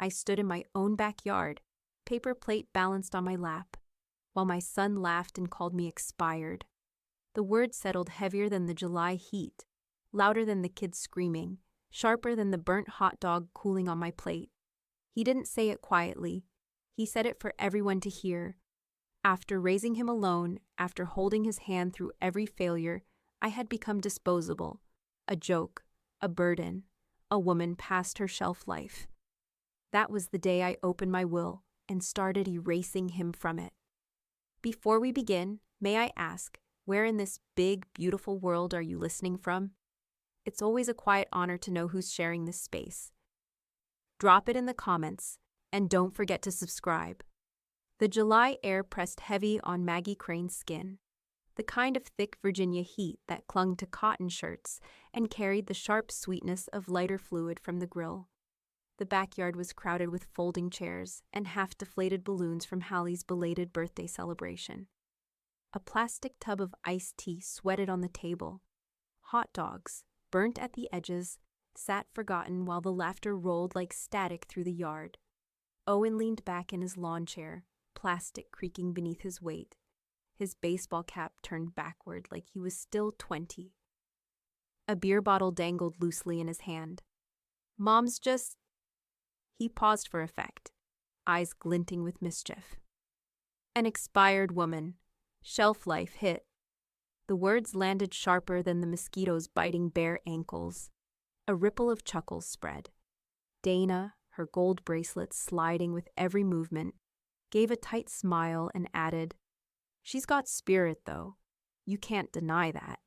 I stood in my own backyard, paper plate balanced on my lap, while my son laughed and called me expired. The word settled heavier than the July heat, louder than the kids screaming, sharper than the burnt hot dog cooling on my plate. He didn't say it quietly. He said it for everyone to hear. After raising him alone, after holding his hand through every failure, I had become disposable, a joke, a burden, a woman past her shelf life. That was the day I opened my will and started erasing him from it. Before we begin, may I ask, where in this big, beautiful world are you listening from? It's always a quiet honor to know who's sharing this space. Drop it in the comments, and don't forget to subscribe. The July air pressed heavy on Maggie Crane's skin, the kind of thick Virginia heat that clung to cotton shirts and carried the sharp sweetness of lighter fluid from the grill. The backyard was crowded with folding chairs and half-deflated balloons from Hallie's belated birthday celebration. A plastic tub of iced tea sweated on the table. Hot dogs, burnt at the edges, sat forgotten while the laughter rolled like static through the yard. Owen leaned back in his lawn chair, plastic creaking beneath his weight, his baseball cap turned backward like he was still 20. A beer bottle dangled loosely in his hand. Mom's just... He paused for effect, eyes glinting with mischief. An expired woman. Shelf life hit. The words landed sharper than the mosquitoes biting bare ankles. A ripple of chuckles spread. Dana, her gold bracelets sliding with every movement, gave a tight smile and added, "She's got spirit, though. You can't deny that."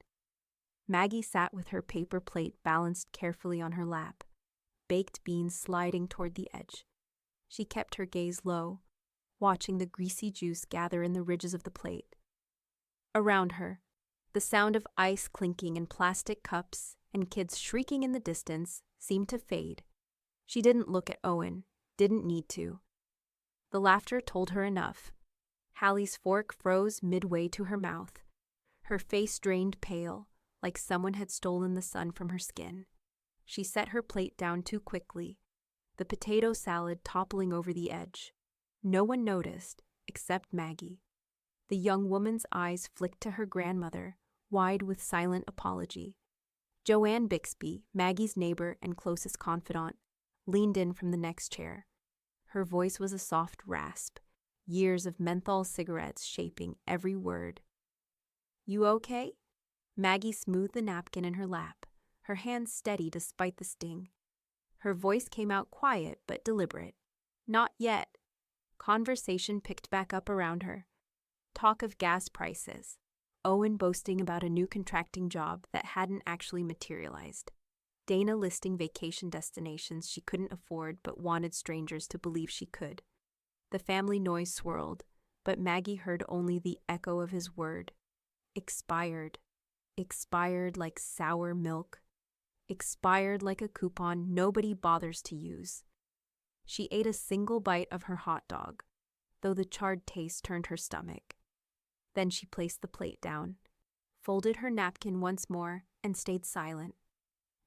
Maggie sat with her paper plate balanced carefully on her lap, baked beans sliding toward the edge. She kept her gaze low, watching the greasy juice gather in the ridges of the plate. Around her, the sound of ice clinking in plastic cups and kids shrieking in the distance seemed to fade. She didn't look at Owen, didn't need to. The laughter told her enough. Hallie's fork froze midway to her mouth. Her face drained pale, like someone had stolen the sun from her skin. She set her plate down too quickly, the potato salad toppling over the edge. No one noticed, except Maggie. The young woman's eyes flicked to her grandmother, wide with silent apology. Joanne Bixby, Maggie's neighbor and closest confidant, leaned in from the next chair. Her voice was a soft rasp, years of menthol cigarettes shaping every word. "You okay?" Maggie smoothed the napkin in her lap, her hands steady despite the sting. Her voice came out quiet but deliberate. "Not yet." Conversation picked back up around her. Talk of gas prices. Owen boasting about a new contracting job that hadn't actually materialized. Dana listing vacation destinations she couldn't afford but wanted strangers to believe she could. The family noise swirled, but Maggie heard only the echo of his word. Expired. Expired like sour milk. Expired like a coupon nobody bothers to use. She ate a single bite of her hot dog, though the charred taste turned her stomach. Then she placed the plate down, folded her napkin once more, and stayed silent.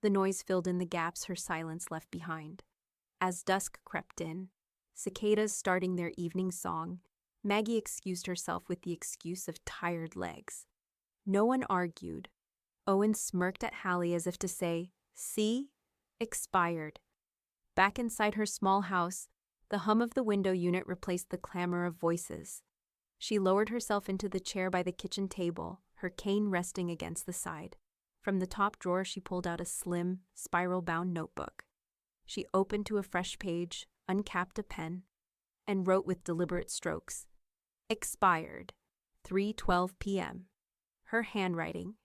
The noise filled in the gaps her silence left behind. As dusk crept in, cicadas starting their evening song, Maggie excused herself with the excuse of tired legs. No one argued. Owen smirked at Hallie as if to say, "See? Expired." Back inside her small house, the hum of the window unit replaced the clamor of voices. She lowered herself into the chair by the kitchen table, her cane resting against the side. From the top drawer she pulled out a slim, spiral-bound notebook. She opened to a fresh page, uncapped a pen, and wrote with deliberate strokes, "Expired, 3:12 p.m." Her handwriting,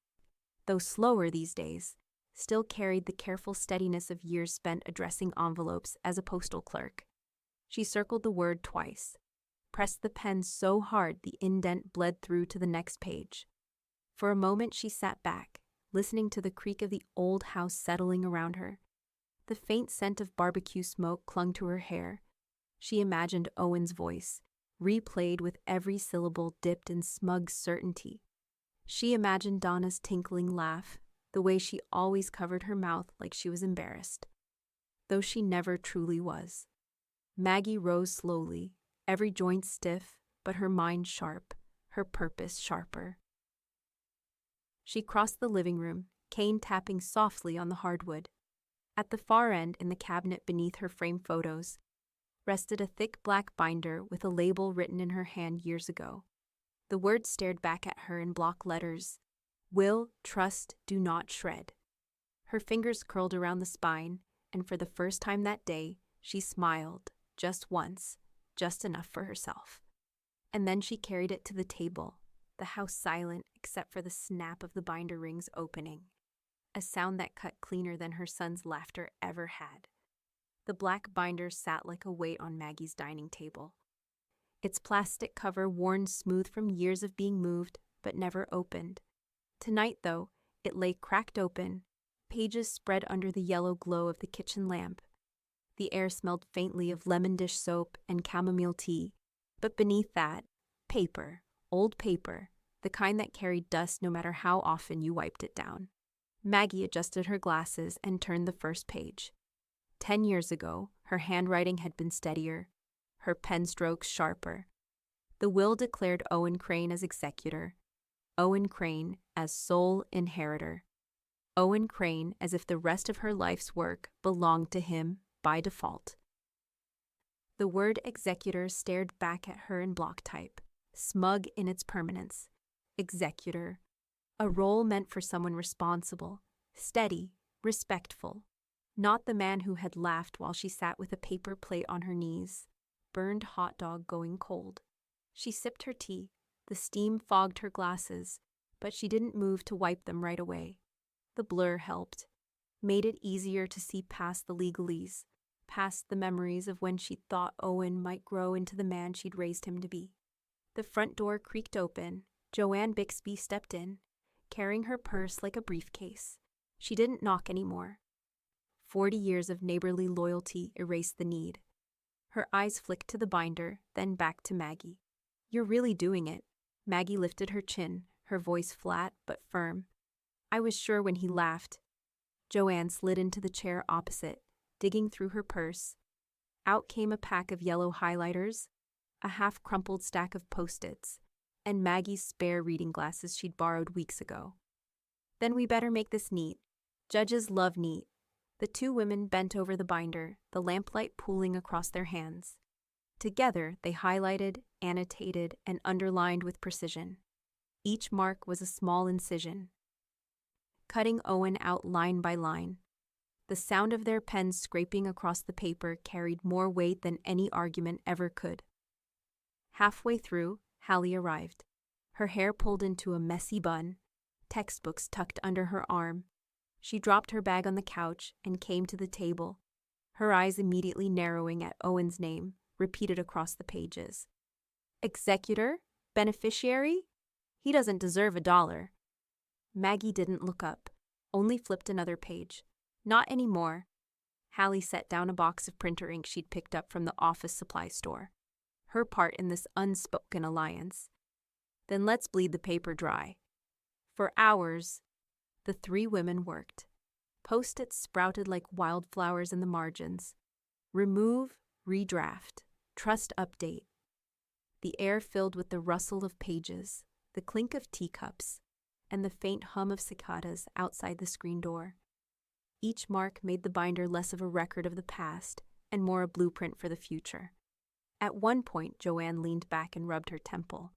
though slower these days, still carried the careful steadiness of years spent addressing envelopes as a postal clerk. She circled the word twice, pressed the pen so hard the indent bled through to the next page. For a moment she sat back, listening to the creak of the old house settling around her. The faint scent of barbecue smoke clung to her hair. She imagined Owen's voice, replayed with every syllable dipped in smug certainty. She imagined Donna's tinkling laugh, the way she always covered her mouth like she was embarrassed, though she never truly was. Maggie rose slowly, every joint stiff, but her mind sharp, her purpose sharper. She crossed the living room, cane tapping softly on the hardwood. At the far end, in the cabinet beneath her framed photos, rested a thick black binder with a label written in her hand years ago. The words stared back at her in block letters: Will, trust, do not shred. Her fingers curled around the spine, and for the first time that day, she smiled, just once, just enough for herself. And then she carried it to the table, the house silent except for the snap of the binder rings opening, a sound that cut cleaner than her son's laughter ever had. The black binder sat like a weight on Maggie's dining table, its plastic cover worn smooth from years of being moved but never opened. Tonight, though, it lay cracked open, pages spread under the yellow glow of the kitchen lamp. The air smelled faintly of lemon dish soap and chamomile tea, but beneath that, paper, old paper, the kind that carried dust no matter how often you wiped it down. Maggie adjusted her glasses and turned the first page. 10 years ago, her handwriting had been steadier, her pen strokes sharper. The will declared Owen Crane as executor, Owen Crane as sole inheritor, Owen Crane as if the rest of her life's work belonged to him by default. The word executor stared back at her in block type, smug in its permanence. Executor, a role meant for someone responsible, steady, respectful. Not the man who had laughed while she sat with a paper plate on her knees, burned hot dog going cold. She sipped her tea, the steam fogged her glasses, but she didn't move to wipe them right away. The blur helped, made it easier to see past the legalese, past the memories of when she'd thought Owen might grow into the man she'd raised him to be. The front door creaked open. Joanne Bixby stepped in, carrying her purse like a briefcase. She didn't knock anymore. 40 years of neighborly loyalty erased the need. Her eyes flicked to the binder, then back to Maggie. You're really doing it. Maggie lifted her chin, her voice flat but firm. I was sure when he laughed. Joanne slid into the chair opposite, digging through her purse. Out came a pack of yellow highlighters, a half-crumpled stack of Post-its, and Maggie's spare reading glasses she'd borrowed weeks ago. Then we better make this neat. Judges love neat. The two women bent over the binder, the lamplight pooling across their hands. Together, they highlighted, annotated, and underlined with precision. Each mark was a small incision, cutting Owen out line by line. The sound of their pens scraping across the paper carried more weight than any argument ever could. Halfway through, Hallie arrived, her hair pulled into a messy bun, textbooks tucked under her arm. She dropped her bag on the couch and came to the table, her eyes immediately narrowing at Owen's name, repeated across the pages. Executor? Beneficiary? He doesn't deserve $1. Maggie didn't look up, only flipped another page. Not anymore. Hallie set down a box of printer ink she'd picked up from the office supply store. Her part in this unspoken alliance. Then let's bleed the paper dry. For hours, the three women worked. Post-its sprouted like wildflowers in the margins. Remove, redraft, trust update. The air filled with the rustle of pages, the clink of teacups, and the faint hum of cicadas outside the screen door. Each mark made the binder less of a record of the past and more a blueprint for the future. At one point, Joanne leaned back and rubbed her temple.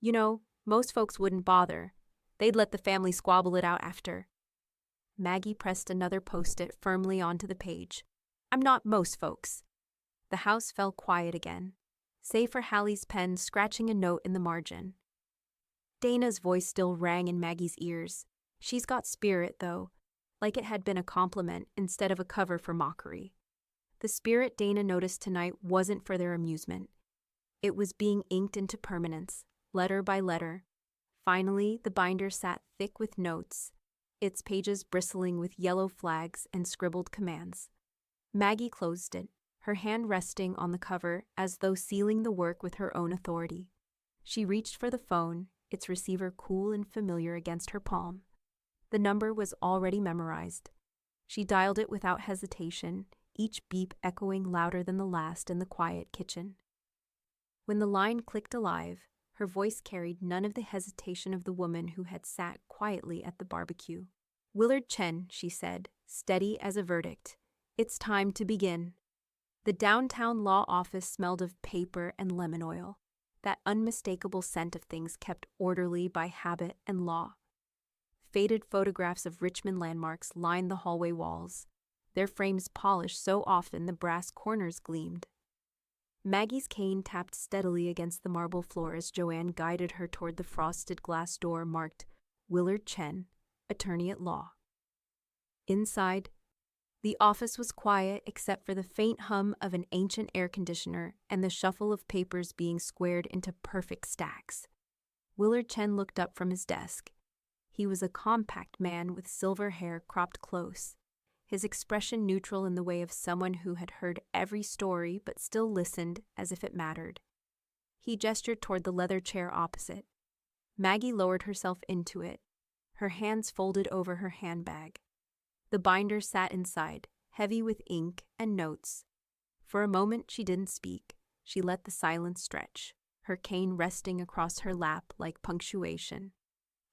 You know, most folks wouldn't bother. They'd let the family squabble it out after. Maggie pressed another Post-it firmly onto the page. I'm not most folks. The house fell quiet again, save for Hallie's pen scratching a note in the margin. Dana's voice still rang in Maggie's ears. She's got spirit, though, like it had been a compliment instead of a cover for mockery. The spirit Dana noticed tonight wasn't for their amusement. It was being inked into permanence, letter by letter. Finally, the binder sat thick with notes, its pages bristling with yellow flags and scribbled commands. Maggie closed it, her hand resting on the cover as though sealing the work with her own authority. She reached for the phone, its receiver cool and familiar against her palm. The number was already memorized. She dialed it without hesitation, each beep echoing louder than the last in the quiet kitchen. When the line clicked alive, her voice carried none of the hesitation of the woman who had sat quietly at the barbecue. "Willard Chen," she said, steady as a verdict. "It's time to begin." The downtown law office smelled of paper and lemon oil, that unmistakable scent of things kept orderly by habit and law. Faded photographs of Richmond landmarks lined the hallway walls, their frames polished so often the brass corners gleamed. Maggie's cane tapped steadily against the marble floor as Joanne guided her toward the frosted glass door marked Willard Chen, Attorney at Law. Inside, the office was quiet except for the faint hum of an ancient air conditioner and the shuffle of papers being squared into perfect stacks. Willard Chen looked up from his desk. He was a compact man with silver hair cropped close, his expression neutral in the way of someone who had heard every story but still listened as if it mattered. He gestured toward the leather chair opposite. Maggie lowered herself into it, her hands folded over her handbag. The binder sat inside, heavy with ink and notes. For a moment she didn't speak. She let the silence stretch, her cane resting across her lap like punctuation.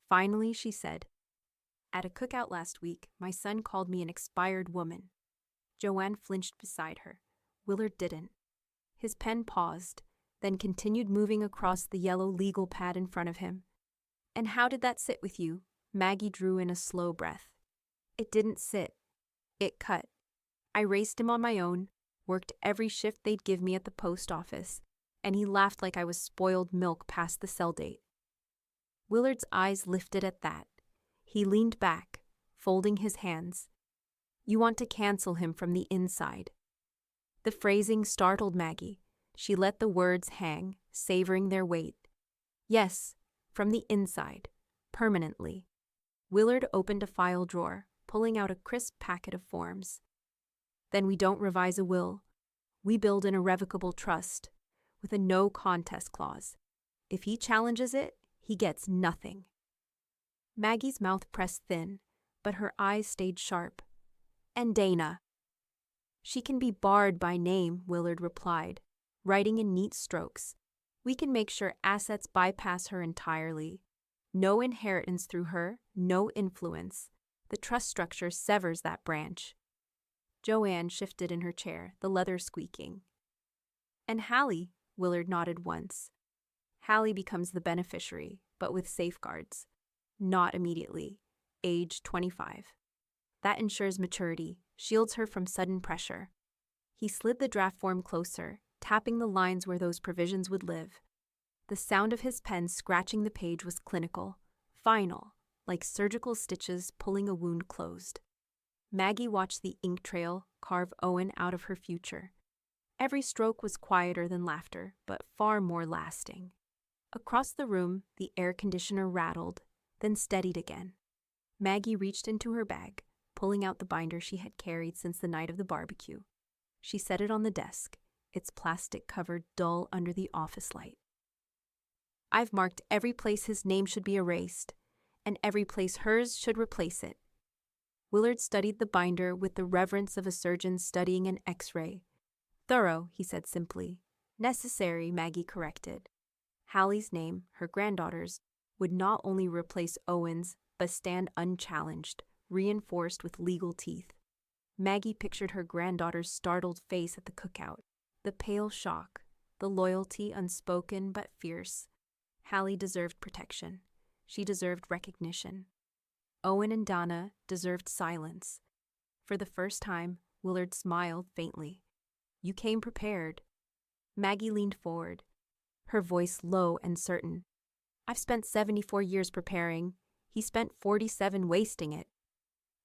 Finally she said, "At a cookout last week, my son called me an expired woman." Joanne flinched beside her. Willard didn't. His pen paused, then continued moving across the yellow legal pad in front of him. "And how did that sit with you?" Maggie drew in a slow breath. "It didn't sit. It cut. I raced him on my own, worked every shift they'd give me at the post office, and he laughed like I was spoiled milk past the sell date." Willard's eyes lifted at that. He leaned back, folding his hands. "You want to cancel him from the inside." The phrasing startled Maggie. She let the words hang, savoring their weight. "Yes, from the inside, permanently." Willard opened a file drawer, pulling out a crisp packet of forms. "Then we don't revise a will. We build an irrevocable trust, with a no contest clause. If he challenges it, he gets nothing." Maggie's mouth pressed thin, but her eyes stayed sharp. "And Dana?" "She can be barred by name," Willard replied, writing in neat strokes. "We can make sure assets bypass her entirely. No inheritance through her, no influence. The trust structure severs that branch." Joanne shifted in her chair, the leather squeaking. "And Hallie?" Willard nodded once. "Hallie becomes the beneficiary, but with safeguards. Not immediately. Age 25. That ensures maturity, shields her from sudden pressure." He slid the draft form closer, tapping the lines where those provisions would live. The sound of his pen scratching the page was clinical, final, like surgical stitches pulling a wound closed. Maggie watched the ink trail carve Owen out of her future. Every stroke was quieter than laughter, but far more lasting. Across the room, the air conditioner rattled, then steadied again. Maggie reached into her bag, pulling out the binder she had carried since the night of the barbecue. She set it on the desk, its plastic cover dull under the office light. "I've marked every place his name should be erased, and every place hers should replace it." Willard studied the binder with the reverence of a surgeon studying an X-ray. "Thorough," he said simply. "Necessary," Maggie corrected. Hallie's name, her granddaughter's, would not only replace Owen's, but stand unchallenged, reinforced with legal teeth. Maggie pictured her granddaughter's startled face at the cookout, the pale shock, the loyalty unspoken but fierce. Hallie deserved protection. She deserved recognition. Owen and Donna deserved silence. For the first time, Willard smiled faintly. "You came prepared." Maggie leaned forward, her voice low and certain. "I've spent 74 years preparing. He spent 47 wasting it."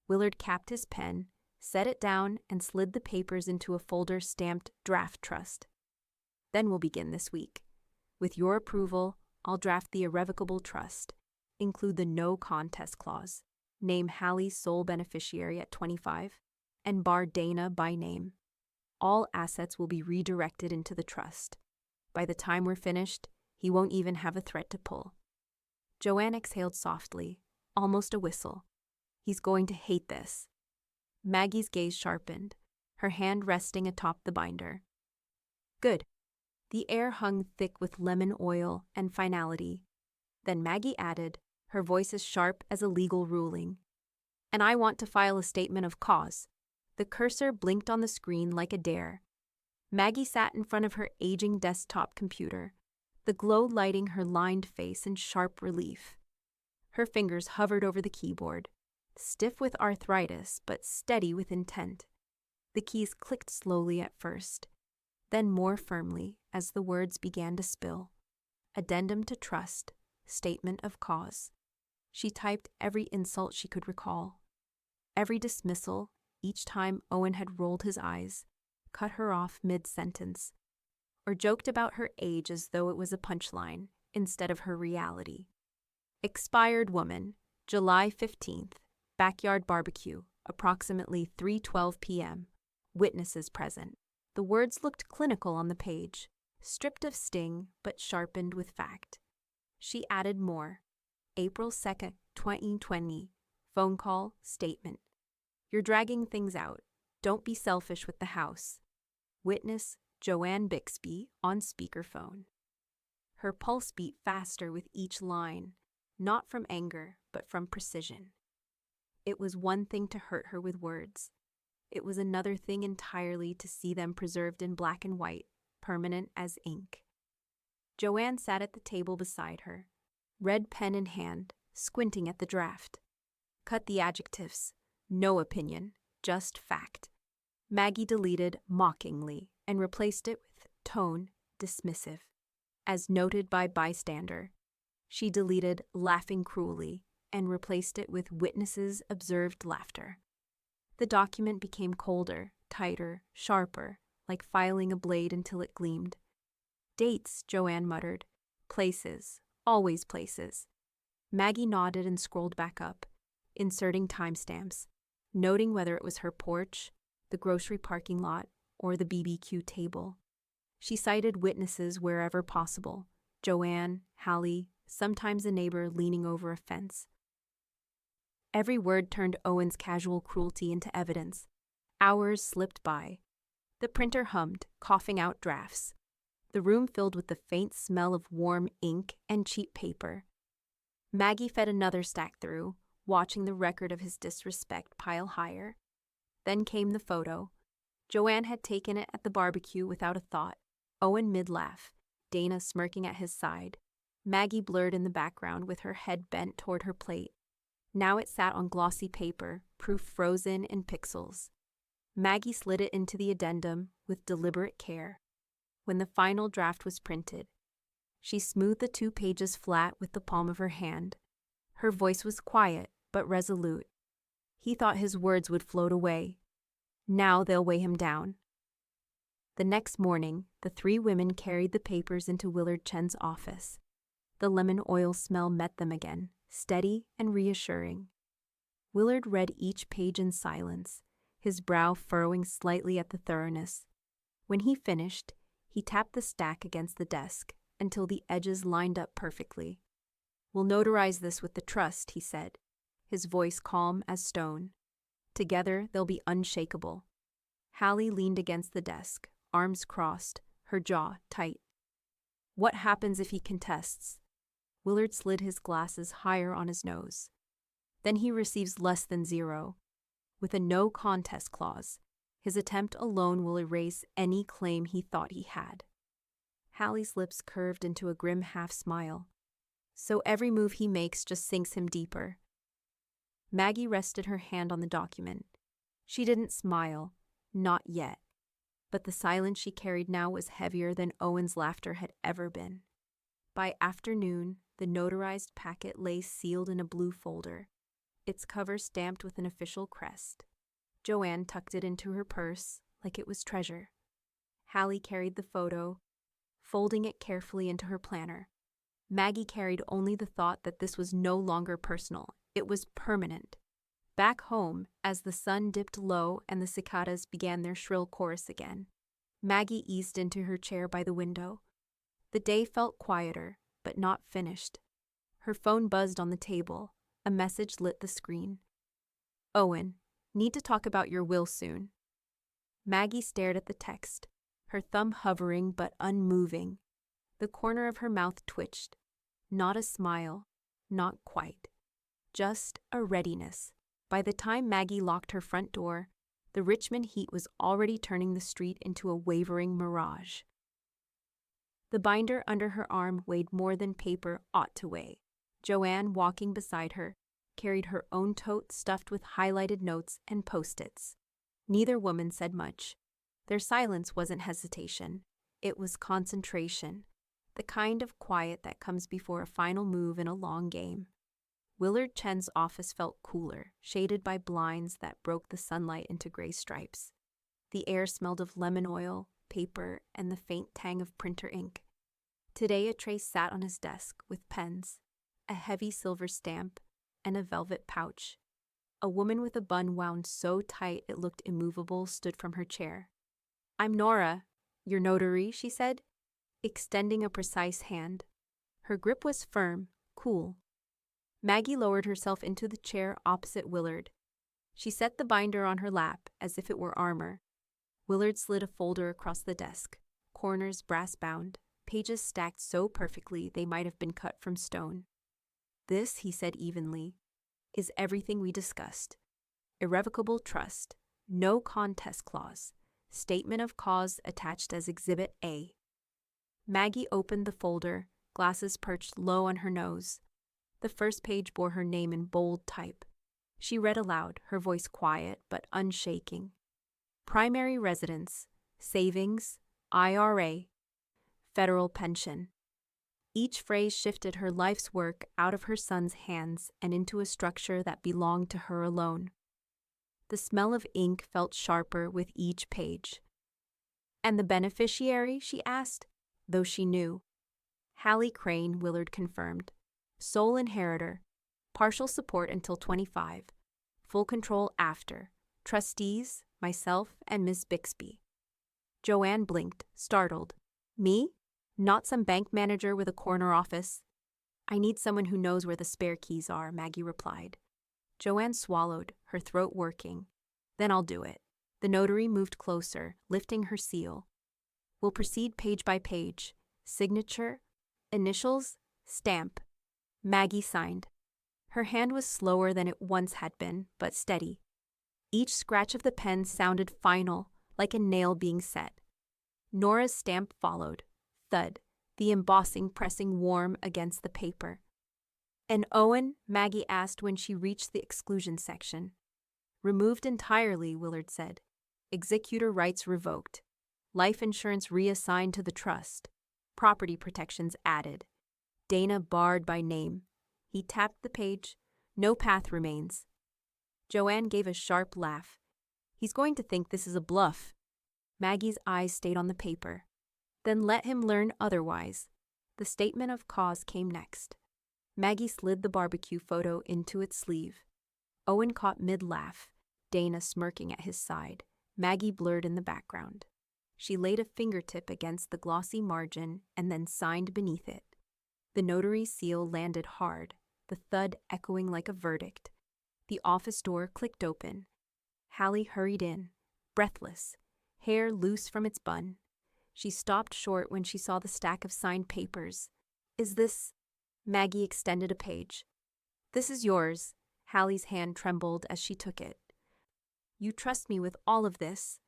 Willard capped his pen, set it down, and slid the papers into a folder stamped Draft Trust. "Then we'll begin this week. With your approval, I'll draft the irrevocable trust, include the no contest clause, name Hallie's sole beneficiary at 25, and bar Dana by name. All assets will be redirected into the trust. By the time we're finished, he won't even have a threat to pull." Joanne exhaled softly, almost a whistle. "He's going to hate this." Maggie's gaze sharpened. her hand resting atop the binder. Good. The air hung thick with lemon oil and finality. Then Maggie added, her voice as sharp as a legal ruling. And I want to file a statement of cause. The cursor blinked on the screen like a dare. Maggie sat in front of her aging desktop computer, the glow lighting her lined face in sharp relief. Her fingers hovered over the keyboard, stiff with arthritis but steady with intent. The keys clicked slowly at first, then more firmly as the words began to spill. Addendum to trust, statement of cause. She typed every insult she could recall. Every dismissal, each time Owen had rolled his eyes, cut her off mid-sentence, or joked about her age as though it was a punchline instead of her reality. Expired woman, July 15th, backyard barbecue, approximately 3:12 p.m. Witnesses present. The words looked clinical on the page, stripped of sting but sharpened with fact. She added more. April 2nd, 2020. Phone call, statement. You're dragging things out. Don't be selfish with the house. Witness, Joanne Bixby, on speakerphone. Her pulse beat faster with each line, not from anger, but from precision. It was one thing to hurt her with words. It was another thing entirely to see them preserved in black and white, permanent as ink. Joanne sat at the table beside her, red pen in hand, squinting at the draft. Cut the adjectives. No opinion, just fact. Maggie deleted mockingly and replaced it with tone dismissive. As noted by bystander. She deleted laughing cruelly and replaced it with witnesses observed laughter. The document became colder, tighter, sharper, like filing a blade until it gleamed. Dates, Joanne muttered. Places, always places. Maggie nodded and scrolled back up, inserting timestamps, noting whether it was her porch, the grocery parking lot, or the BBQ table. She cited witnesses wherever possible. Joanne, Hallie, sometimes a neighbor leaning over a fence. Every word turned Owen's casual cruelty into evidence. Hours slipped by. The printer hummed, coughing out drafts. The room filled with the faint smell of warm ink and cheap paper. Maggie fed another stack through, watching the record of his disrespect pile higher. Then came the photo. Joanne had taken it at the barbecue without a thought. Owen mid-laugh, Dana smirking at his side. Maggie blurred in the background with her head bent toward her plate. Now it sat on glossy paper, proof frozen in pixels. Maggie slid it into the addendum with deliberate care. When the final draft was printed, she smoothed the 2 pages flat with the palm of her hand. Her voice was quiet but resolute. He thought his words would float away. Now they'll weigh him down. The next morning, the 3 women carried the papers into Willard Chen's office. The lemon oil smell met them again, steady and reassuring. Willard read each page in silence, his brow furrowing slightly at the thoroughness. When he finished, he tapped the stack against the desk until the edges lined up perfectly. We'll notarize this with the trust, he said, his voice calm as stone. Together, they'll be unshakable. Hallie leaned against the desk, arms crossed, her jaw tight. What happens if he contests? Willard slid his glasses higher on his nose. Then he receives less than 0. With a no contest clause, his attempt alone will erase any claim he thought he had. Hallie's lips curved into a grim half-smile. So every move he makes just sinks him deeper. Maggie rested her hand on the document. She didn't smile, not yet. But the silence she carried now was heavier than Owen's laughter had ever been. By afternoon, the notarized packet lay sealed in a blue folder, its cover stamped with an official crest. Joanne tucked it into her purse like it was treasure. Hallie carried the photo, folding it carefully into her planner. Maggie carried only the thought that this was no longer personal. It was permanent. Back home, as the sun dipped low and the cicadas began their shrill chorus again, Maggie eased into her chair by the window. The day felt quieter, but not finished. Her phone buzzed on the table. A message lit the screen. Owen, need to talk about your will soon. Maggie stared at the text, her thumb hovering but unmoving. The corner of her mouth twitched. Not a smile, not quite. Just a readiness. By the time Maggie locked her front door, the Richmond heat was already turning the street into a wavering mirage. The binder under her arm weighed more than paper ought to weigh. Joanne, walking beside her, carried her own tote stuffed with highlighted notes and post-its. Neither woman said much. Their silence wasn't hesitation. It was concentration, the kind of quiet that comes before a final move in a long game. Willard Chen's office felt cooler, shaded by blinds that broke the sunlight into gray stripes. The air smelled of lemon oil, paper, and the faint tang of printer ink. Today a tray sat on his desk with pens, a heavy silver stamp, and a velvet pouch. A woman with a bun wound so tight it looked immovable stood from her chair. "I'm Nora, your notary," she said, extending a precise hand. Her grip was firm, cool. Maggie lowered herself into the chair opposite Willard. She set the binder on her lap as if it were armor. Willard slid a folder across the desk, corners brass-bound, pages stacked so perfectly they might have been cut from stone. "This," he said evenly, "is everything we discussed. Irrevocable trust, no contest clause, statement of cause attached as Exhibit A." Maggie opened the folder, glasses perched low on her nose. The first page bore her name in bold type. She read aloud, her voice quiet but unshaking. Primary residence, savings, IRA, federal pension. Each phrase shifted her life's work out of her son's hands and into a structure that belonged to her alone. The smell of ink felt sharper with each page. "And the beneficiary?" she asked, though she knew. "Hallie Crane," Willard confirmed. "Sole inheritor. Partial support until 25. Full control after. Trustees, myself, and Miss Bixby." Joanne blinked, startled. "Me? Not some bank manager with a corner office?" "I need someone who knows where the spare keys are," Maggie replied. Joanne swallowed, her throat working. "Then I'll do it." The notary moved closer, lifting her seal. "We'll proceed page by page. Signature, initials, stamp." Maggie signed. Her hand was slower than it once had been, but steady. Each scratch of the pen sounded final, like a nail being set. Nora's stamp followed. Thud, the embossing pressing warm against the paper. "And Owen?" Maggie asked when she reached the exclusion section. "Removed entirely," Willard said. "Executor rights revoked. Life insurance reassigned to the trust. Property protections added. Dana barred by name." He tapped the page. "No path remains." Joanne gave a sharp laugh. "He's going to think this is a bluff." Maggie's eyes stayed on the paper. "Then let him learn otherwise." The statement of cause came next. Maggie slid the barbecue photo into its sleeve. Owen caught mid-laugh, Dana smirking at his side, Maggie blurred in the background. She laid a fingertip against the glossy margin and then signed beneath it. The notary's seal landed hard, the thud echoing like a verdict. The office door clicked open. Hallie hurried in, breathless, hair loose from its bun. She stopped short when she saw the stack of signed papers. "Is this—" Maggie extended a page. "This is yours." Hallie's hand trembled as she took it. "You trust me with all of this.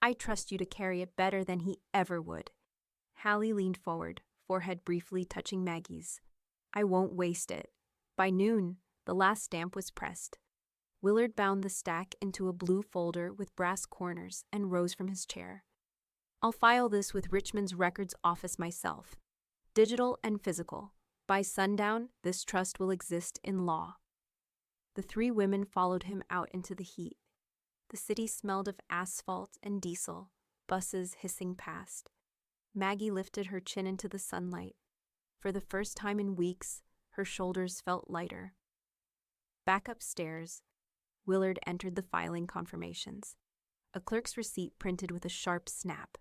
I trust you to carry it better than he ever would." Hallie leaned forward, forehead briefly touching Maggie's. "I won't waste it." By noon, the last stamp was pressed. Willard bound the stack into a blue folder with brass corners and rose from his chair. "I'll file this with Richmond's records office myself. Digital and physical. By sundown, this trust will exist in law." The three women followed him out into the heat. The city smelled of asphalt and diesel, buses hissing past. Maggie lifted her chin into the sunlight. For the first time in weeks, her shoulders felt lighter. Back upstairs, Willard entered the filing confirmations. A clerk's receipt printed with a sharp snap.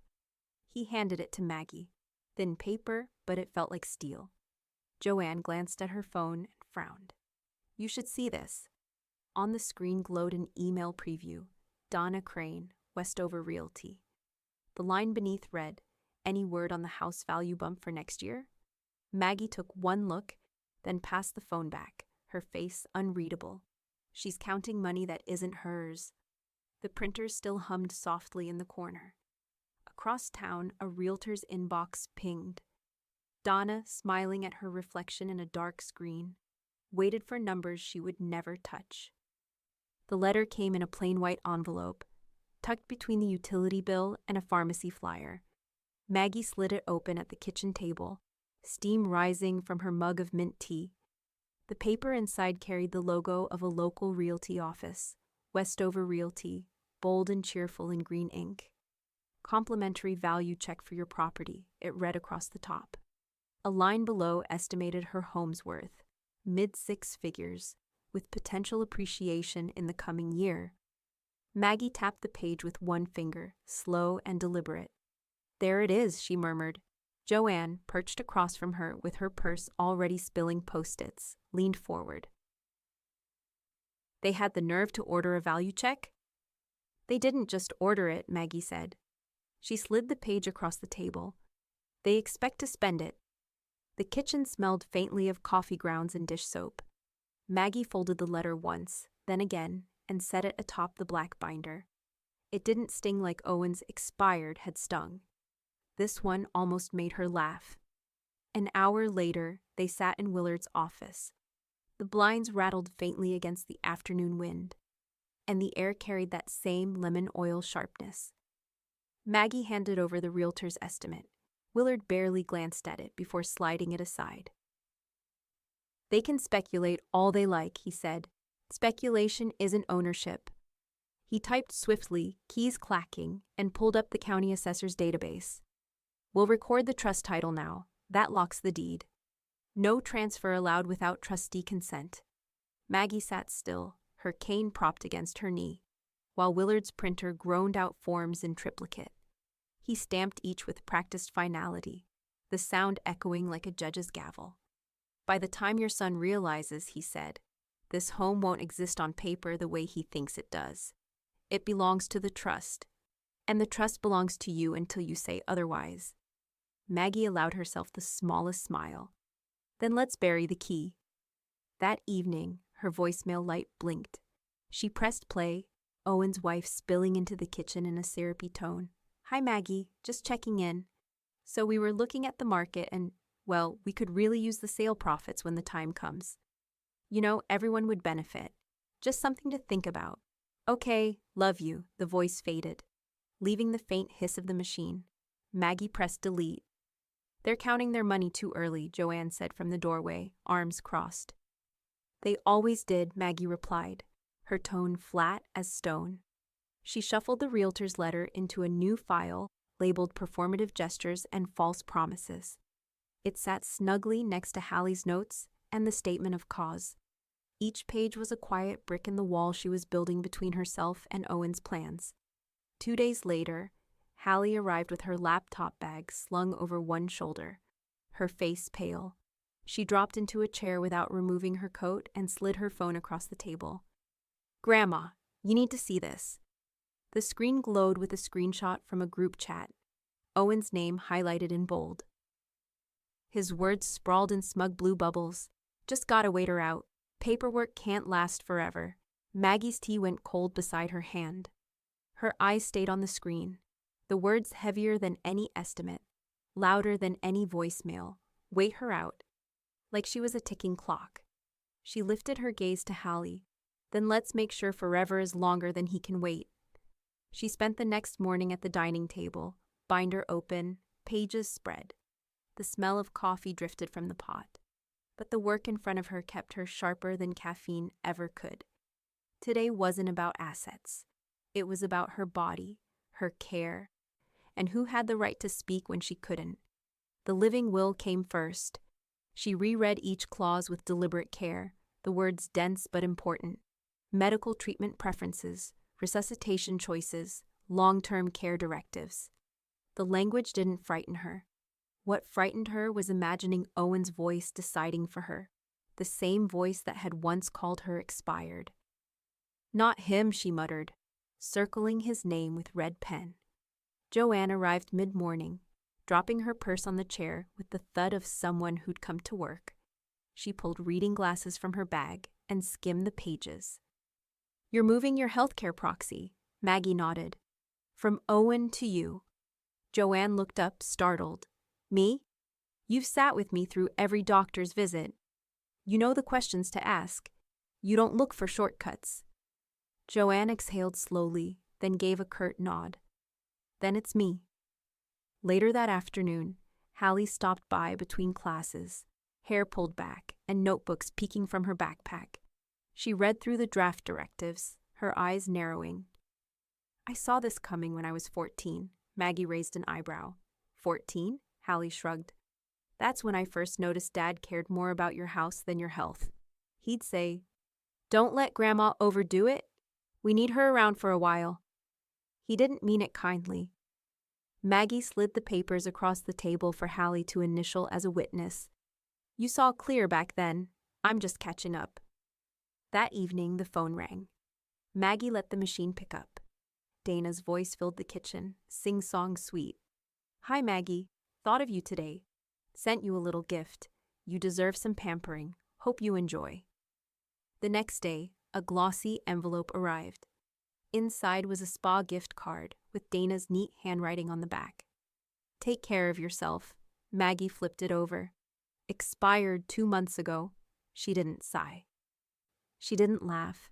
He handed it to Maggie. Thin paper, but it felt like steel. Joanne glanced at her phone and frowned. "You should see this." On the screen glowed an email preview. Donna Crane, Westover Realty. The line beneath read, "Any word on the house value bump for next year?" Maggie took one look, then passed the phone back, her face unreadable. She's counting money that isn't hers. The printer still hummed softly in the corner. Across town, a realtor's inbox pinged. Donna, smiling at her reflection in a dark screen, waited for numbers she would never touch. The letter came in a plain white envelope, tucked between the utility bill and a pharmacy flyer. Maggie slid it open at the kitchen table, steam rising from her mug of mint tea. The paper inside carried the logo of a local realty office, Westover Realty, bold and cheerful in green ink. "Complimentary value check for your property," it read across the top. A line below estimated her home's worth, mid-six figures, with potential appreciation in the coming year. Maggie tapped the page with one finger, slow and deliberate. "There it is," she murmured. Joanne, perched across from her with her purse already spilling Post-its, leaned forward. "They had the nerve to order a value check?" "They didn't just order it," Maggie said. She slid the page across the table. "They expect to spend it." The kitchen smelled faintly of coffee grounds and dish soap. Maggie folded the letter once, then again, and set it atop the black binder. It didn't sting like Owen's "expired" had stung. This one almost made her laugh. An hour later, they sat in Willard's office. The blinds rattled faintly against the afternoon wind, and the air carried that same lemon oil sharpness. Maggie handed over the realtor's estimate. Willard barely glanced at it before sliding it aside. "They can speculate all they like," he said. "Speculation isn't ownership." He typed swiftly, keys clacking, and pulled up the county assessor's database. "We'll record the trust title now. That locks the deed. No transfer allowed without trustee consent." Maggie sat still, her cane propped against her knee, while Willard's printer groaned out forms in triplicate. He stamped each with practiced finality, the sound echoing like a judge's gavel. "By the time your son realizes," he said, "this home won't exist on paper the way he thinks it does. It belongs to the trust, and the trust belongs to you until you say otherwise." Maggie allowed herself the smallest smile. "Then let's bury the key." That evening, her voicemail light blinked. She pressed play, Owen's wife spilling into the kitchen in a syrupy tone. "Hi, Maggie, just checking in. So we were looking at the market and, well, we could really use the sale profits when the time comes. You know, everyone would benefit. Just something to think about." "Okay, love you," the voice faded. Leaving the faint hiss of the machine, Maggie pressed delete. "They're counting their money too early," Joanne said from the doorway, arms crossed. "They always did," Maggie replied, her tone flat as stone. She shuffled the realtor's letter into a new file labeled Performative Gestures and False Promises. It sat snugly next to Hallie's notes and the statement of cause. Each page was a quiet brick in the wall she was building between herself and Owen's plans. 2 days later, Hallie arrived with her laptop bag slung over one shoulder, her face pale. She dropped into a chair without removing her coat and slid her phone across the table. "Grandma, you need to see this." The screen glowed with a screenshot from a group chat, Owen's name highlighted in bold. His words sprawled in smug blue bubbles. "Just gotta wait her out. Paperwork can't last forever." Maggie's tea went cold beside her hand. Her eyes stayed on the screen, the words heavier than any estimate, louder than any voicemail. "Wait her out," like she was a ticking clock. She lifted her gaze to Hallie. "Then let's make sure forever is longer than he can wait." She spent the next morning at the dining table, binder open, pages spread. The smell of coffee drifted from the pot, but the work in front of her kept her sharper than caffeine ever could. Today wasn't about assets. It was about her body, her care, and who had the right to speak when she couldn't. The living will came first. She reread each clause with deliberate care, the words dense but important. Medical treatment preferences, resuscitation choices, long-term care directives. The language didn't frighten her. What frightened her was imagining Owen's voice deciding for her, the same voice that had once called her expired. "Not him," she muttered. circling his name with red pen. Joanne arrived mid-morning, dropping her purse on the chair with the thud of someone who'd come to work. She pulled reading glasses from her bag and skimmed the pages. "You're moving your healthcare proxy," Maggie nodded. "From Owen to you." Joanne looked up, startled. "Me? You've sat with me through every doctor's visit. You know the questions to ask. You don't look for shortcuts." Joanne exhaled slowly, then gave a curt nod. "Then it's me." Later that afternoon, Hallie stopped by between classes, hair pulled back and notebooks peeking from her backpack. She read through the draft directives, her eyes narrowing. "I saw this coming when I was 14, Maggie raised an eyebrow. 14? Hallie shrugged. "That's when I first noticed Dad cared more about your house than your health. He'd say, 'Don't let Grandma overdo it. We need her around for a while.' He didn't mean it kindly." Maggie slid the papers across the table for Hallie to initial as a witness. "You saw clear back then. I'm just catching up." That evening, the phone rang. Maggie let the machine pick up. Dana's voice filled the kitchen, sing-song sweet. "Hi, Maggie. Thought of you today. Sent you a little gift. You deserve some pampering. Hope you enjoy." The next day, a glossy envelope arrived. Inside was a spa gift card with Dana's neat handwriting on the back. "Take care of yourself." Maggie flipped it over. "Expired 2 months ago." She didn't sigh. She didn't laugh.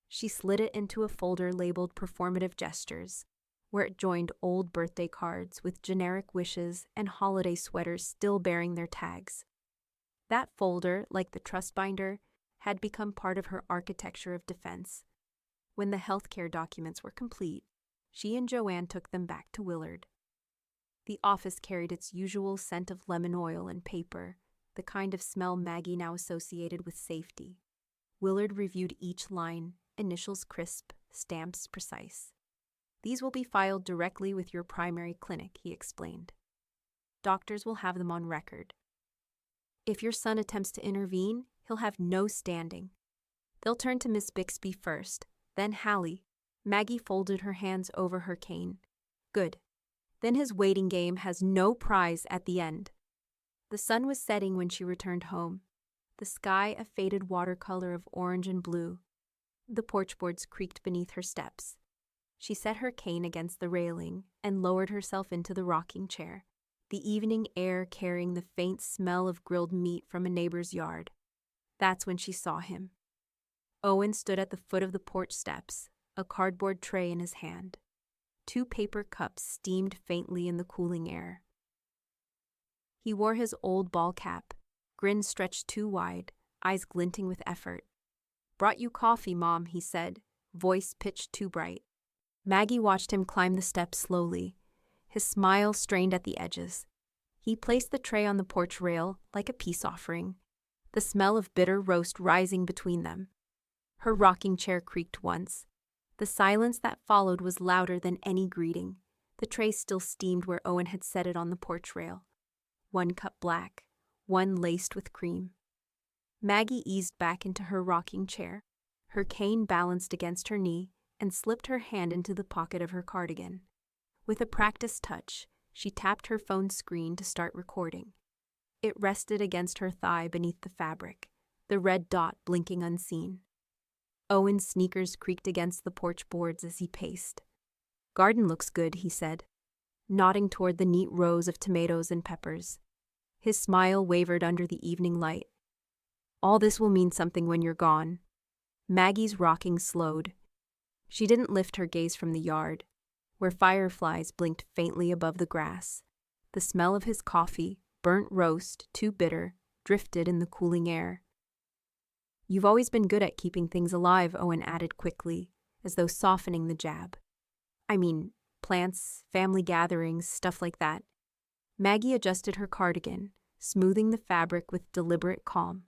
She slid it into a folder labeled Performative Gestures, where it joined old birthday cards with generic wishes and holiday sweaters still bearing their tags. That folder, like the trust binder, had become part of her architecture of defense. When the healthcare documents were complete, she and Joanne took them back to Willard. The office carried its usual scent of lemon oil and paper, the kind of smell Maggie now associated with safety. Willard reviewed each line, initials crisp, stamps precise. "These will be filed directly with your primary clinic," he explained. "Doctors will have them on record. If your son attempts to intervene, he'll have no standing. They'll turn to Miss Bixby first, then Hallie." Maggie folded her hands over her cane. "Good. Then his waiting game has no prize at the end." The sun was setting when she returned home, the sky a faded watercolor of orange and blue. The porch boards creaked beneath her steps. She set her cane against the railing and lowered herself into the rocking chair, the evening air carrying the faint smell of grilled meat from a neighbor's yard. That's when she saw him. Owen stood at the foot of the porch steps, a cardboard tray in his hand. 2 paper cups steamed faintly in the cooling air. He wore his old ball cap, grin stretched too wide, eyes glinting with effort. "Brought you coffee, Mom," he said, voice pitched too bright. Maggie watched him climb the steps slowly, his smile strained at the edges. He placed the tray on the porch rail like a peace offering, the smell of bitter roast rising between them. Her rocking chair creaked once. The silence that followed was louder than any greeting. The tray still steamed where Owen had set it on the porch rail. 1 cup black, 1 laced with cream. Maggie eased back into her rocking chair, her cane balanced against her knee, and slipped her hand into the pocket of her cardigan. With a practiced touch, she tapped her phone screen to start recording. It rested against her thigh beneath the fabric, the red dot blinking unseen. Owen's sneakers creaked against the porch boards as he paced. "Garden looks good," he said, nodding toward the neat rows of tomatoes and peppers. His smile wavered under the evening light. "All this will mean something when you're gone." Maggie's rocking slowed. She didn't lift her gaze from the yard, where fireflies blinked faintly above the grass. The smell of his coffee, burnt roast, too bitter, drifted in the cooling air. "You've always been good at keeping things alive," Owen added quickly, as though softening the jab. "I mean, plants, family gatherings, stuff like that." Maggie adjusted her cardigan, smoothing the fabric with deliberate calm.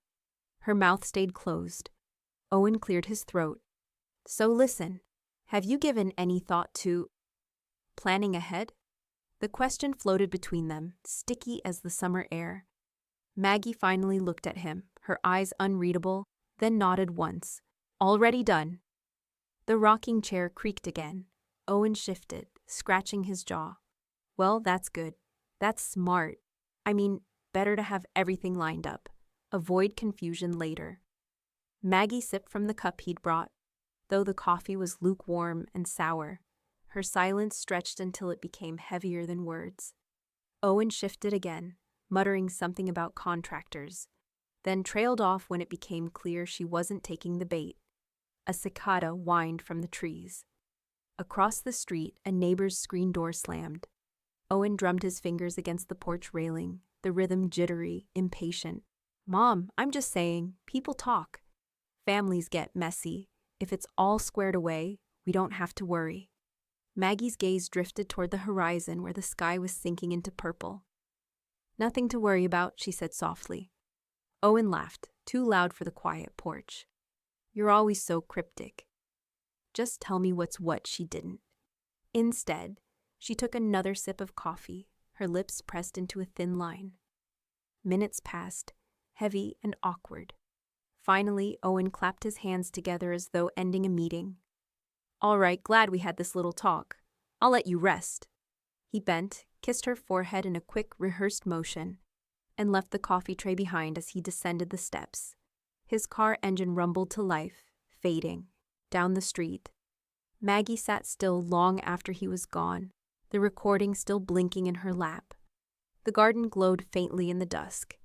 Her mouth stayed closed. Owen cleared his throat. "So listen, have you given any thought to planning ahead?" The question floated between them, sticky as the summer air. Maggie finally looked at him, her eyes unreadable, then nodded once. "Already done." The rocking chair creaked again, Owen shifted, scratching his jaw. Well, that's good. That's smart. I mean, better to have everything lined up. Avoid confusion later. Maggie sipped from the cup he'd brought, though the coffee was lukewarm and sour. Her silence stretched until it became heavier than words. Owen shifted again, muttering something about contractors, then trailed off when it became clear she wasn't taking the bait. A cicada whined from the trees. Across the street, a neighbor's screen door slammed. Owen drummed his fingers against the porch railing, the rhythm jittery, impatient. Mom, I'm just saying, people talk. Families get messy. If it's all squared away, we don't have to worry. Maggie's gaze drifted toward the horizon where the sky was sinking into purple. Nothing to worry about, she said softly. Owen laughed, too loud for the quiet porch. You're always so cryptic. Just tell me what's what, she didn't. Instead, she took another sip of coffee, her lips pressed into a thin line. Minutes passed, heavy and awkward. Finally, Owen clapped his hands together as though ending a meeting. All right, glad we had this little talk. I'll let you rest. He bent, kissed her forehead in a quick, rehearsed motion, and left the coffee tray behind as he descended the steps. His car engine rumbled to life, fading, down the street. Maggie sat still long after he was gone, the recording still blinking in her lap. The garden glowed faintly in the dusk,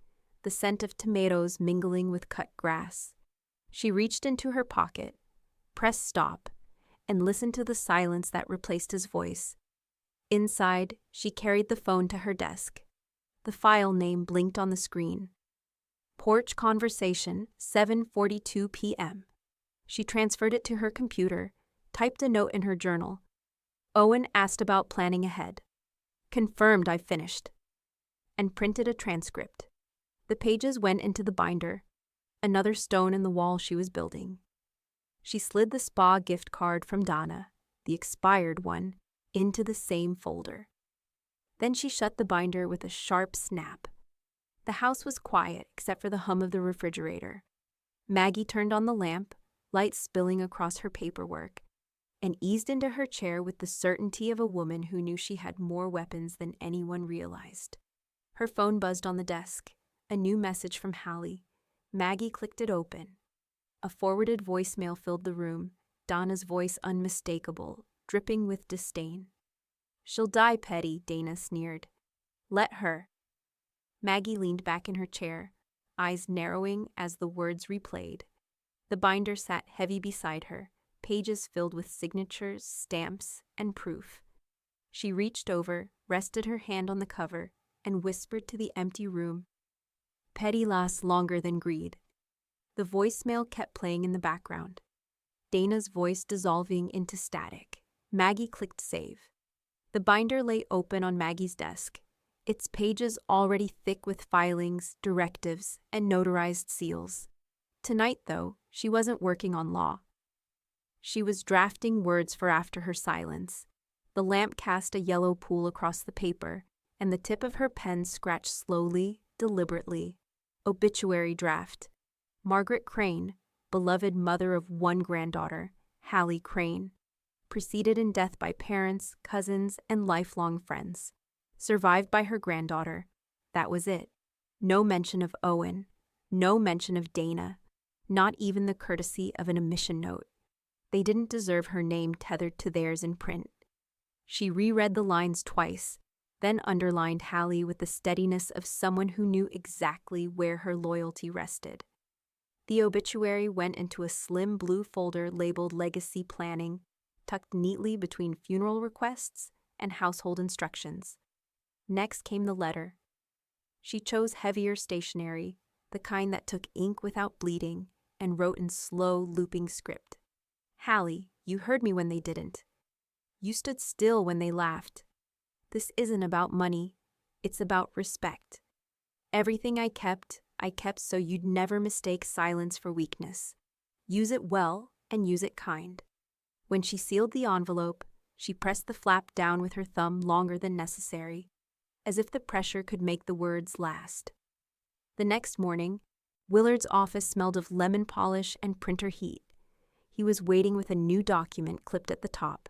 the scent of tomatoes mingling with cut grass. She reached into her pocket, pressed stop, and listened to the silence that replaced his voice. Inside, she carried the phone to her desk. The file name blinked on the screen. Porch Conversation, 7:42 p.m. She transferred it to her computer, typed a note in her journal. Owen asked about planning ahead. Confirmed I've finished. And printed a transcript. The pages went into the binder, another stone in the wall she was building. She slid the spa gift card from Donna, the expired one, into the same folder. Then she shut the binder with a sharp snap. The house was quiet except for the hum of the refrigerator. Maggie turned on the lamp, light spilling across her paperwork, and eased into her chair with the certainty of a woman who knew she had more weapons than anyone realized. Her phone buzzed on the desk. A new message from Hallie. Maggie clicked it open. A forwarded voicemail filled the room, Donna's voice unmistakable, dripping with disdain. She'll die, Petty, Dana sneered. Let her. Maggie leaned back in her chair, eyes narrowing as the words replayed. The binder sat heavy beside her, pages filled with signatures, stamps, and proof. She reached over, rested her hand on the cover, and whispered to the empty room, Petty lasts longer than greed. The voicemail kept playing in the background, Dana's voice dissolving into static. Maggie clicked save. The binder lay open on Maggie's desk, its pages already thick with filings, directives, and notarized seals. Tonight, though, she wasn't working on law. She was drafting words for after her silence. The lamp cast a yellow pool across the paper, and the tip of her pen scratched slowly, deliberately. Obituary draft. Margaret Crane, beloved mother of one granddaughter, Hallie Crane. Preceded in death by parents, cousins, and lifelong friends. Survived by her granddaughter. That was it. No mention of Owen. No mention of Dana. Not even the courtesy of an omission note. They didn't deserve her name tethered to theirs in print. She reread the lines twice, then underlined Hallie with the steadiness of someone who knew exactly where her loyalty rested. The obituary went into a slim blue folder labeled Legacy Planning, tucked neatly between funeral requests and household instructions. Next came the letter. She chose heavier stationery, the kind that took ink without bleeding, and wrote in slow, looping script. Hallie, you heard me when they didn't. You stood still when they laughed. This isn't about money. It's about respect. Everything I kept so you'd never mistake silence for weakness. Use it well and use it kind. When she sealed the envelope, she pressed the flap down with her thumb longer than necessary, as if the pressure could make the words last. The next morning, Willard's office smelled of lemon polish and printer heat. He was waiting with a new document clipped at the top.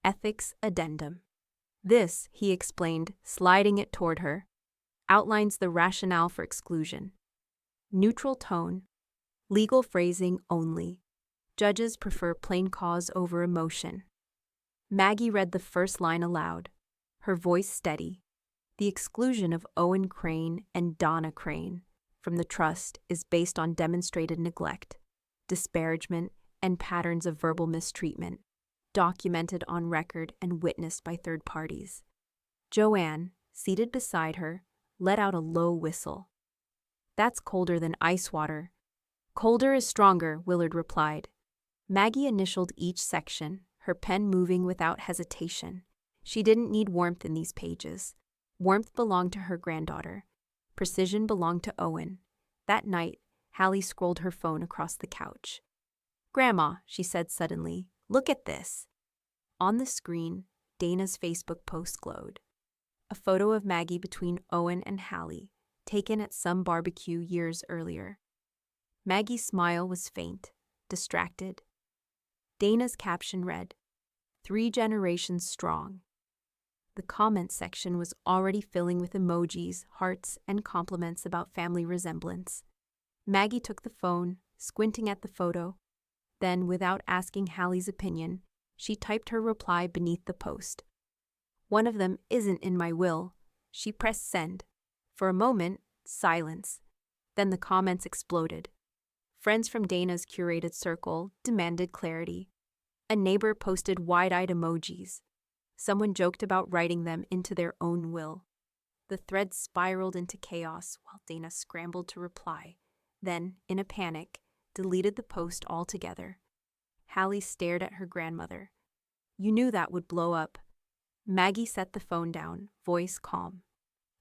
Ethics Addendum. This, he explained, sliding it toward her, outlines the rationale for exclusion. Neutral tone. Legal phrasing only. Judges prefer plain cause over emotion. Maggie read the first line aloud, her voice steady. The exclusion of Owen Crane and Donna Crane from the trust is based on demonstrated neglect, disparagement, and patterns of verbal mistreatment, documented on record and witnessed by third parties. Joanne, seated beside her, let out a low whistle. That's colder than ice water. Colder is stronger, Willard replied. Maggie initialed each section, her pen moving without hesitation. She didn't need warmth in these pages. Warmth belonged to her granddaughter. Precision belonged to Owen. That night, Hallie scrolled her phone across the couch. "Grandma," she said suddenly, "look at this." On the screen, Dana's Facebook post glowed. A photo of Maggie between Owen and Hallie, taken at some barbecue years earlier. Maggie's smile was faint, distracted. Dana's caption read, "3 generations strong." The comment section was already filling with emojis, hearts, and compliments about family resemblance. Maggie took the phone, squinting at the photo. Then, without asking Hallie's opinion, she typed her reply beneath the post. "One of them isn't in my will." She pressed send. For a moment, silence. Then the comments exploded. Friends from Dana's curated circle demanded clarity. A neighbor posted wide-eyed emojis. Someone joked about writing them into their own will. The thread spiraled into chaos while Dana scrambled to reply, then, in a panic, deleted the post altogether. Hallie stared at her grandmother. "You knew that would blow up." Maggie set the phone down, voice calm.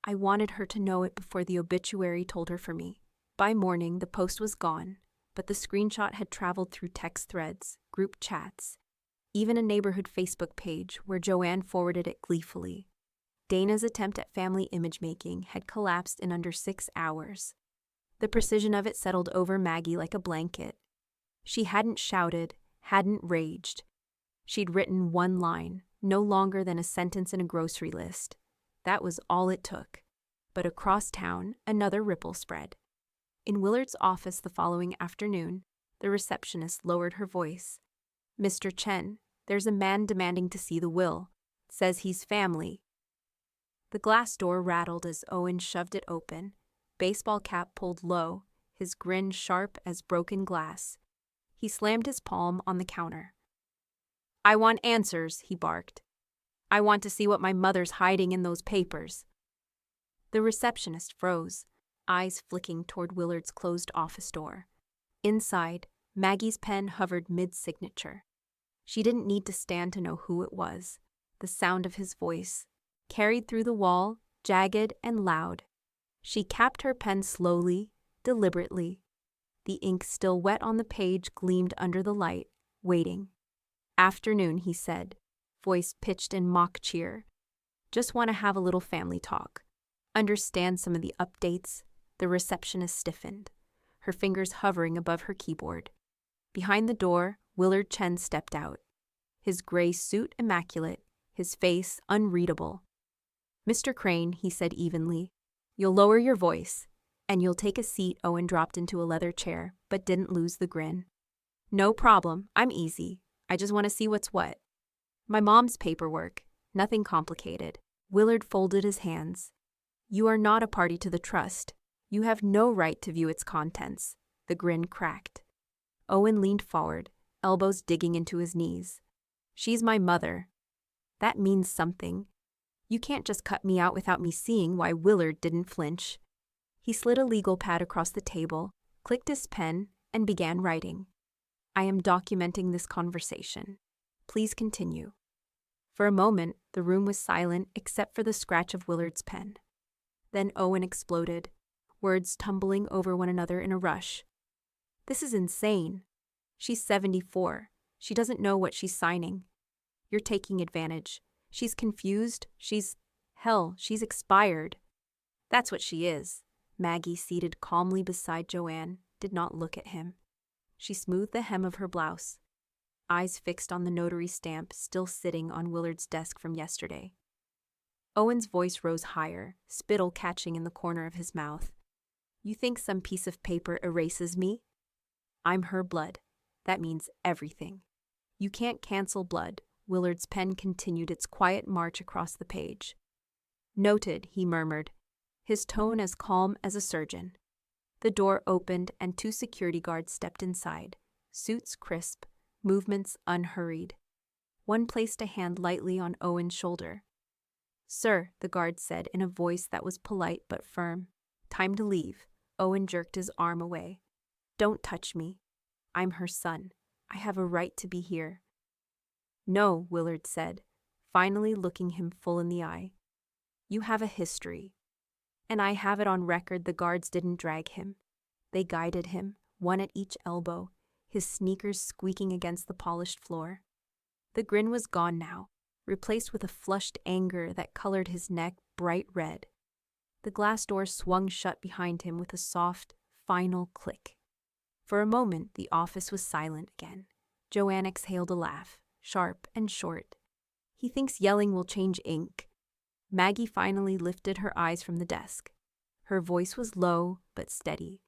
"I wanted her to know it before the obituary told her for me." By morning, the post was gone, but the screenshot had traveled through text threads, group chats, even a neighborhood Facebook page where Joanne forwarded it gleefully. Dana's attempt at family image-making had collapsed in under 6 hours. The precision of it settled over Maggie like a blanket. She hadn't shouted, hadn't raged. She'd written one line, no longer than a sentence in a grocery list. That was all it took. But across town, another ripple spread. In Willard's office the following afternoon, the receptionist lowered her voice. "Mr. Chen, there's a man demanding to see the will. Says he's family." The glass door rattled as Owen shoved it open, baseball cap pulled low, his grin sharp as broken glass. He slammed his palm on the counter. "I want answers," he barked. "I want to see what my mother's hiding in those papers." The receptionist froze, eyes flicking toward Willard's closed office door. Inside, Maggie's pen hovered mid-signature. She didn't need to stand to know who it was. The sound of his voice, carried through the wall, jagged and loud. She capped her pen slowly, deliberately. The ink still wet on the page gleamed under the light, waiting. "Afternoon," he said, voice pitched in mock cheer. "Just want to have a little family talk. Understand some of the updates." The receptionist stiffened, her fingers hovering above her keyboard. Behind the door, Willard Chen stepped out, his gray suit immaculate, his face unreadable. "Mr. Crane," he said evenly, "you'll lower your voice, and you'll take a seat." Owen dropped into a leather chair, but didn't lose the grin. "No problem, I'm easy. I just want to see what's what. My mom's paperwork, nothing complicated." Willard folded his hands. "You are not a party to the trust. You have no right to view its contents." The grin cracked. Owen leaned forward, elbows digging into his knees. "She's my mother. That means something. You can't just cut me out without me seeing." Why Willard didn't flinch. He slid a legal pad across the table, clicked his pen, and began writing. "I am documenting this conversation. Please continue." For a moment, the room was silent except for the scratch of Willard's pen. Then Owen exploded, words tumbling over one another in a rush. "This is insane. She's 74. She doesn't know what she's signing. You're taking advantage. She's confused. She's expired." "That's what she is." Maggie, seated calmly beside Joanne, did not look at him. She smoothed the hem of her blouse. eyes fixed on the notary stamp still sitting on Willard's desk from yesterday. Owen's voice rose higher, spittle catching in the corner of his mouth. You think some piece of paper erases me? I'm her blood. That means everything. You can't cancel blood. Willard's pen continued its quiet march across the page. Noted, he murmured, his tone as calm as a surgeon. The door opened and 2 security guards stepped inside, suits crisp, movements unhurried. One placed a hand lightly on Owen's shoulder. Sir, the guard said in a voice that was polite but firm. Time to leave. Owen jerked his arm away. Don't touch me. I'm her son. I have a right to be here. No, Willard said, finally looking him full in the eye. You have a history. And I have it on record the guards didn't drag him. They guided him, one at each elbow, his sneakers squeaking against the polished floor. The grin was gone now, replaced with a flushed anger that colored his neck bright red. The glass door swung shut behind him with a soft, final click. For a moment, the office was silent again. Joanne exhaled a laugh, sharp and short. He thinks yelling will change ink. Maggie finally lifted her eyes from the desk. Her voice was low but steady.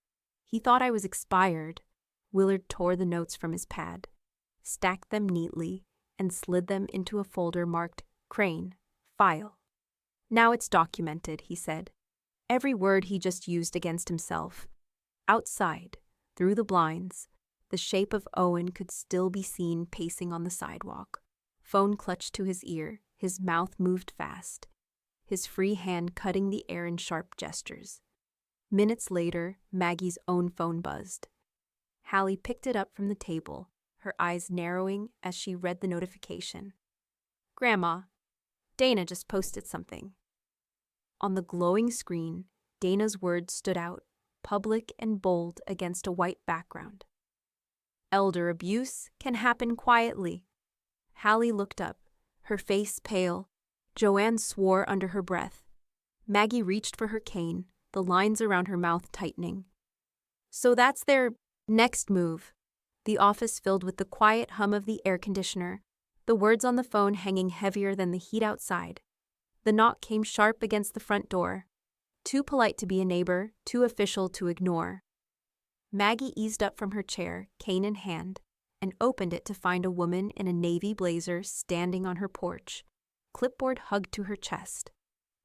He thought I was expired. Willard tore the notes from his pad, stacked them neatly, and slid them into a folder marked Crane, File. Now it's documented, he said. Every word he just used against himself. Outside, through the blinds, the shape of Owen could still be seen pacing on the sidewalk. Phone clutched to his ear, his mouth moved fast, his free hand cutting the air in sharp gestures. Minutes later, Maggie's own phone buzzed. Hallie picked it up from the table, her eyes narrowing as she read the notification. Grandma, Dana just posted something. On the glowing screen, Dana's words stood out, public and bold against a white background. Elder abuse can happen quietly. Hallie looked up, her face pale. Joanne swore under her breath. Maggie reached for her cane, the lines around her mouth tightening. So that's their next move. The office filled with the quiet hum of the air conditioner, the words on the phone hanging heavier than the heat outside. The knock came sharp against the front door. Too polite to be a neighbor, too official to ignore. Maggie eased up from her chair, cane in hand, and opened it to find a woman in a navy blazer standing on her porch, clipboard hugged to her chest.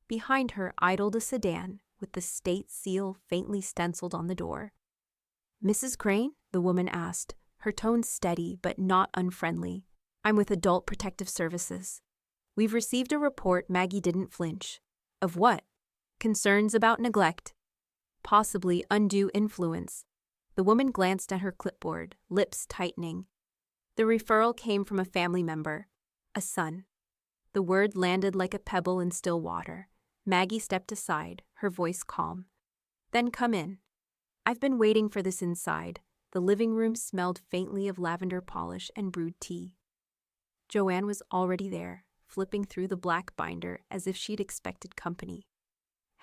Behind her idled a sedan with the state seal faintly stenciled on the door. Mrs. Crane? The woman asked, her tone steady but not unfriendly. I'm with Adult Protective Services. We've received a report. Maggie didn't flinch. Of what? Concerns about neglect. Possibly undue influence. The woman glanced at her clipboard, lips tightening. The referral came from a family member, a son. The word landed like a pebble in still water. Maggie stepped aside, her voice calm. Then come in. I've been waiting for this inside. The living room smelled faintly of lavender polish and brewed tea. Joanne was already there, flipping through the black binder as if she'd expected company.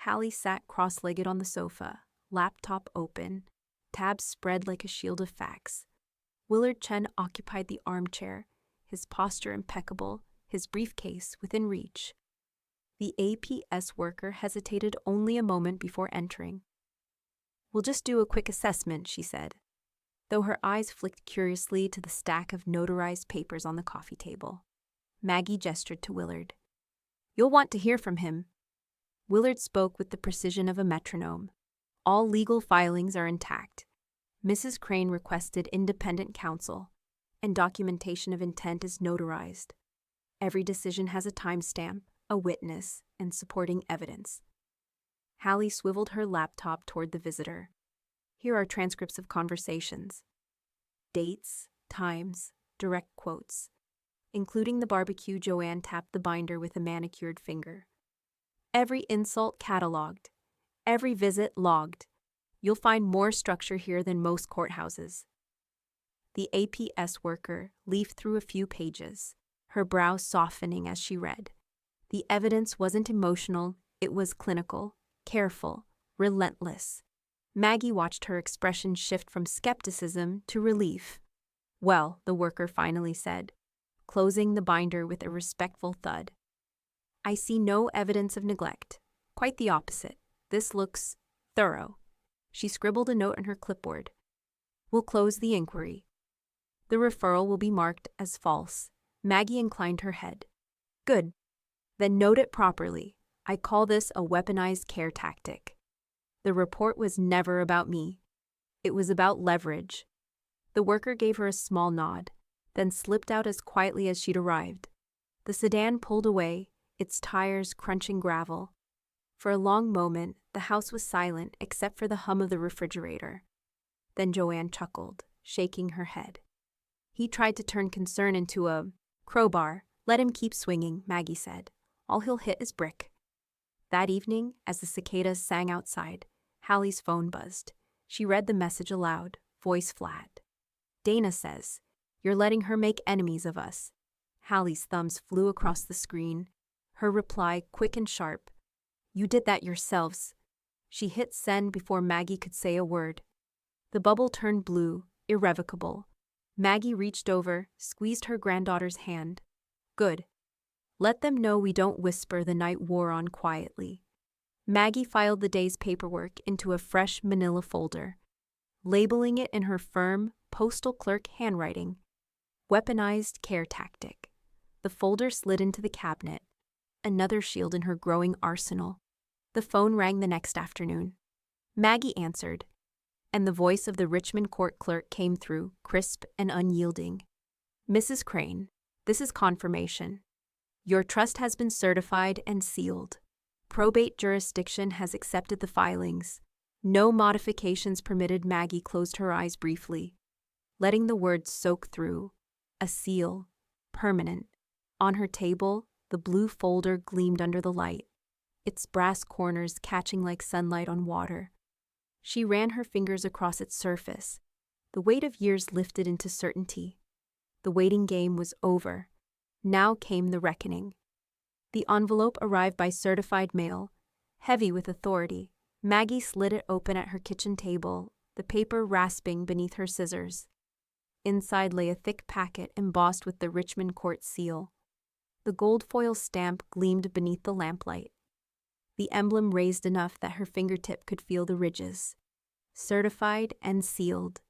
Hallie sat cross-legged on the sofa, laptop open, tabs spread like a shield of facts. Willard Chen occupied the armchair, his posture impeccable, his briefcase within reach. The APS worker hesitated only a moment before entering. We'll just do a quick assessment, she said, though her eyes flicked curiously to the stack of notarized papers on the coffee table. Maggie gestured to Willard. You'll want to hear from him. Willard spoke with the precision of a metronome. All legal filings are intact. Mrs. Crane requested independent counsel, and documentation of intent is notarized. Every decision has a timestamp, a witness, and supporting evidence. Hallie swiveled her laptop toward the visitor. Here are transcripts of conversations. Dates, times, direct quotes. Including the barbecue, Joanne tapped the binder with a manicured finger. Every insult cataloged. Every visit logged. You'll find more structure here than most courthouses. The APS worker leafed through a few pages, her brow softening as she read. The evidence wasn't emotional, it was clinical, careful, relentless. Maggie watched her expression shift from skepticism to relief. Well, the worker finally said, closing the binder with a respectful thud. I see no evidence of neglect. Quite the opposite. This looks thorough. She scribbled a note on her clipboard. We'll close the inquiry. The referral will be marked as false. Maggie inclined her head. Good. Then note it properly. I call this a weaponized care tactic. The report was never about me. It was about leverage. The worker gave her a small nod, then slipped out as quietly as she'd arrived. The sedan pulled away, its tires crunching gravel. For a long moment, the house was silent except for the hum of the refrigerator. Then Joanne chuckled, shaking her head. He tried to turn concern into a crowbar. Let him keep swinging, Maggie said. All he'll hit is brick. That evening, as the cicadas sang outside, Hallie's phone buzzed. She read the message aloud, voice flat. Dana says, you're letting her make enemies of us. Hallie's thumbs flew across the screen. Her reply, quick and sharp. You did that yourselves. She hit send before Maggie could say a word. The bubble turned blue, irrevocable. Maggie reached over, squeezed her granddaughter's hand. Good. Let them know we don't whisper the night wore on quietly. Maggie filed the day's paperwork into a fresh manila folder, labeling it in her firm, postal clerk handwriting. Weaponized care tactic. The folder slid into the cabinet, another shield in her growing arsenal. The phone rang the next afternoon. Maggie answered, and the voice of the Richmond court clerk came through, crisp and unyielding. Mrs. Crane, this is confirmation. Your trust has been certified and sealed. Probate jurisdiction has accepted the filings. No modifications permitted. Maggie closed her eyes briefly, letting the words soak through. A seal. Permanent. On her table, the blue folder gleamed under the light, its brass corners catching like sunlight on water. She ran her fingers across its surface. The weight of years lifted into certainty. The waiting game was over. Now came the reckoning. The envelope arrived by certified mail, heavy with authority. Maggie slid it open at her kitchen table, the paper rasping beneath her scissors. Inside lay a thick packet embossed with the Richmond court seal. The gold foil stamp gleamed beneath the lamplight. The emblem raised enough that her fingertip could feel the ridges. Certified and sealed.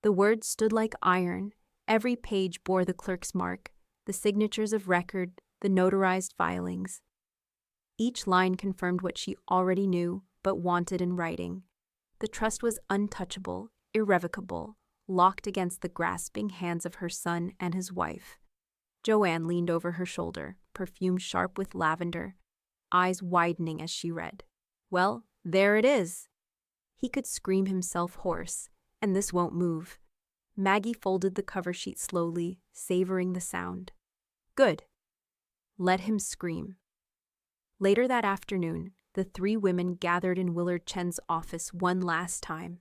The words stood like iron. Every page bore the clerk's mark, the signatures of record, the notarized filings. Each line confirmed what she already knew but wanted in writing. The trust was untouchable, irrevocable, locked against the grasping hands of her son and his wife. Joanne leaned over her shoulder, perfume sharp with lavender, eyes widening as she read. Well, there it is. He could scream himself hoarse, and this won't move. Maggie folded the cover sheet slowly, savoring the sound. Good. Let him scream. Later that afternoon, the three women gathered in Willard Chen's office one last time.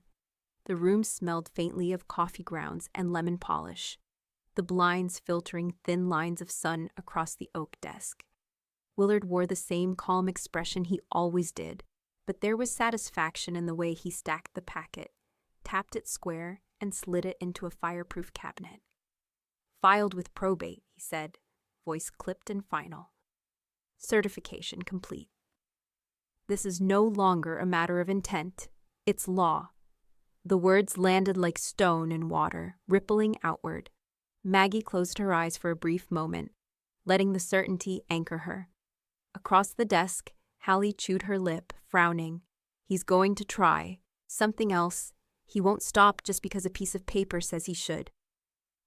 The room smelled faintly of coffee grounds and lemon polish, the blinds filtering thin lines of sun across the oak desk. Willard wore the same calm expression he always did, but there was satisfaction in the way he stacked the packet, tapped it square, and slid it into a fireproof cabinet. Filed with probate, he said, voice clipped and final. Certification complete. This is no longer a matter of intent, it's law. The words landed like stone in water, rippling outward. Maggie closed her eyes for a brief moment, letting the certainty anchor her. Across the desk, Hallie chewed her lip, frowning. He's going to try. Something else. He won't stop just because a piece of paper says he should.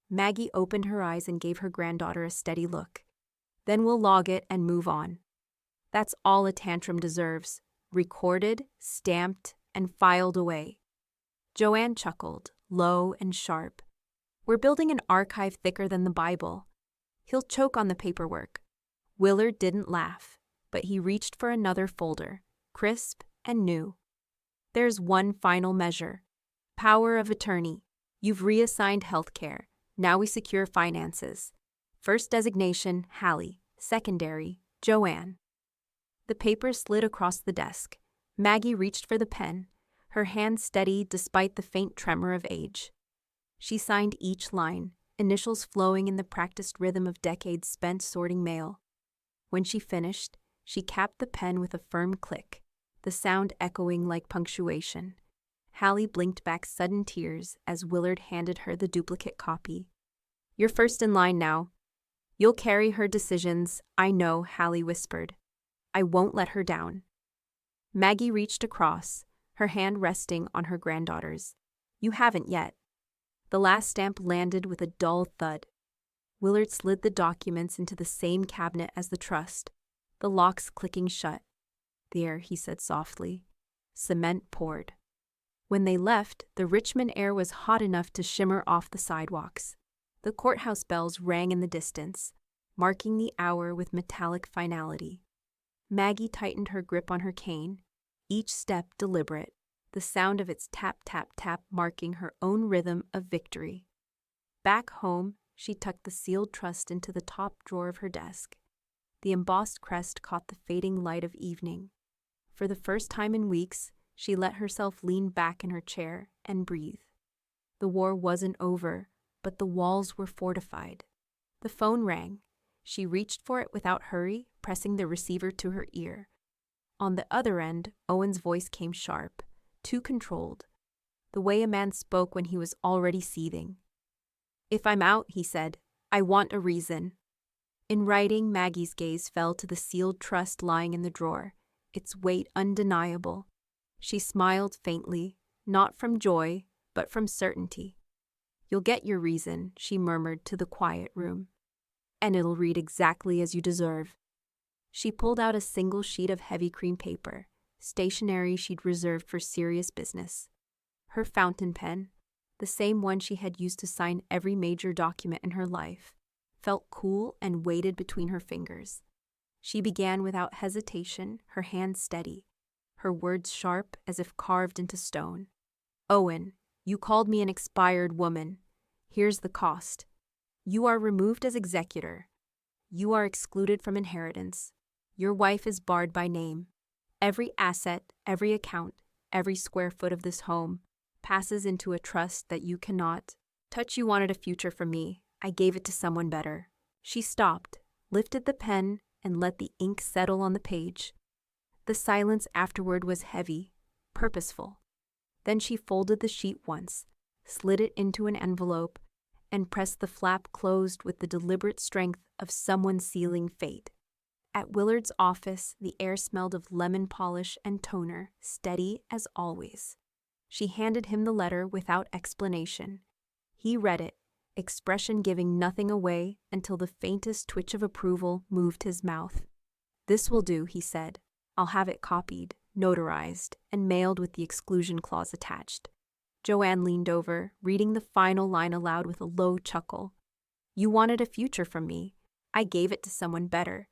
Maggie opened her eyes and gave her granddaughter a steady look. Then we'll log it and move on. That's all a tantrum deserves. Recorded, stamped, and filed away. Joanne chuckled, low and sharp. We're building an archive thicker than the Bible. He'll choke on the paperwork. Willard didn't laugh, but he reached for another folder, crisp and new. There's one final measure. Power of attorney. You've reassigned healthcare. Now we secure finances. First designation, Hallie. Secondary, Joanne. The paper slid across the desk. Maggie reached for the pen, her hand steady despite the faint tremor of age. She signed each line, initials flowing in the practiced rhythm of decades spent sorting mail. When she finished, she capped the pen with a firm click, the sound echoing like punctuation. Hallie blinked back sudden tears as Willard handed her the duplicate copy. "You're first in line now. You'll carry her decisions, I know," Hallie whispered. "I won't let her down." Maggie reached across, her hand resting on her granddaughter's. "You haven't yet." The last stamp landed with a dull thud. Willard slid the documents into the same cabinet as the trust, the locks clicking shut. "There," he said softly. Cement poured. When they left, the Richmond air was hot enough to shimmer off the sidewalks. The courthouse bells rang in the distance, marking the hour with metallic finality. Maggie tightened her grip on her cane, each step deliberate, the sound of its tap-tap-tap marking her own rhythm of victory. Back home, she tucked the sealed trust into the top drawer of her desk. The embossed crest caught the fading light of evening. For the first time in weeks, she let herself lean back in her chair and breathe. The war wasn't over, but the walls were fortified. The phone rang. She reached for it without hurry, pressing the receiver to her ear. On the other end, Owen's voice came sharp, too controlled, the way a man spoke when he was already seething. "If I'm out," he said, "I want a reason." In writing, Maggie's gaze fell to the sealed trust lying in the drawer, its weight undeniable. She smiled faintly, not from joy, but from certainty. "You'll get your reason," she murmured to the quiet room. "And it'll read exactly as you deserve." She pulled out a single sheet of heavy cream paper, stationery she'd reserved for serious business. Her fountain pen, the same one she had used to sign every major document in her life, felt cool and weighted between her fingers. She began without hesitation, her hand steady, her words sharp as if carved into stone. "Owen, you called me an expired woman. Here's the cost. You are removed as executor. You are excluded from inheritance. Your wife is barred by name. Every asset, every account, every square foot of this home passes into a trust that you cannot touch. You wanted a future for me. I gave it to someone better." She stopped, lifted the pen, and let the ink settle on the page. The silence afterward was heavy, purposeful. Then she folded the sheet once, slid it into an envelope, and pressed the flap closed with the deliberate strength of someone sealing fate. At Willard's office, the air smelled of lemon polish and toner, steady as always. She handed him the letter without explanation. He read it, expression giving nothing away until the faintest twitch of approval moved his mouth. "This will do," he said. "I'll have it copied, notarized, and mailed with the exclusion clause attached." Joanne leaned over, reading the final line aloud with a low chuckle. "You wanted a future from me. I gave it to someone better.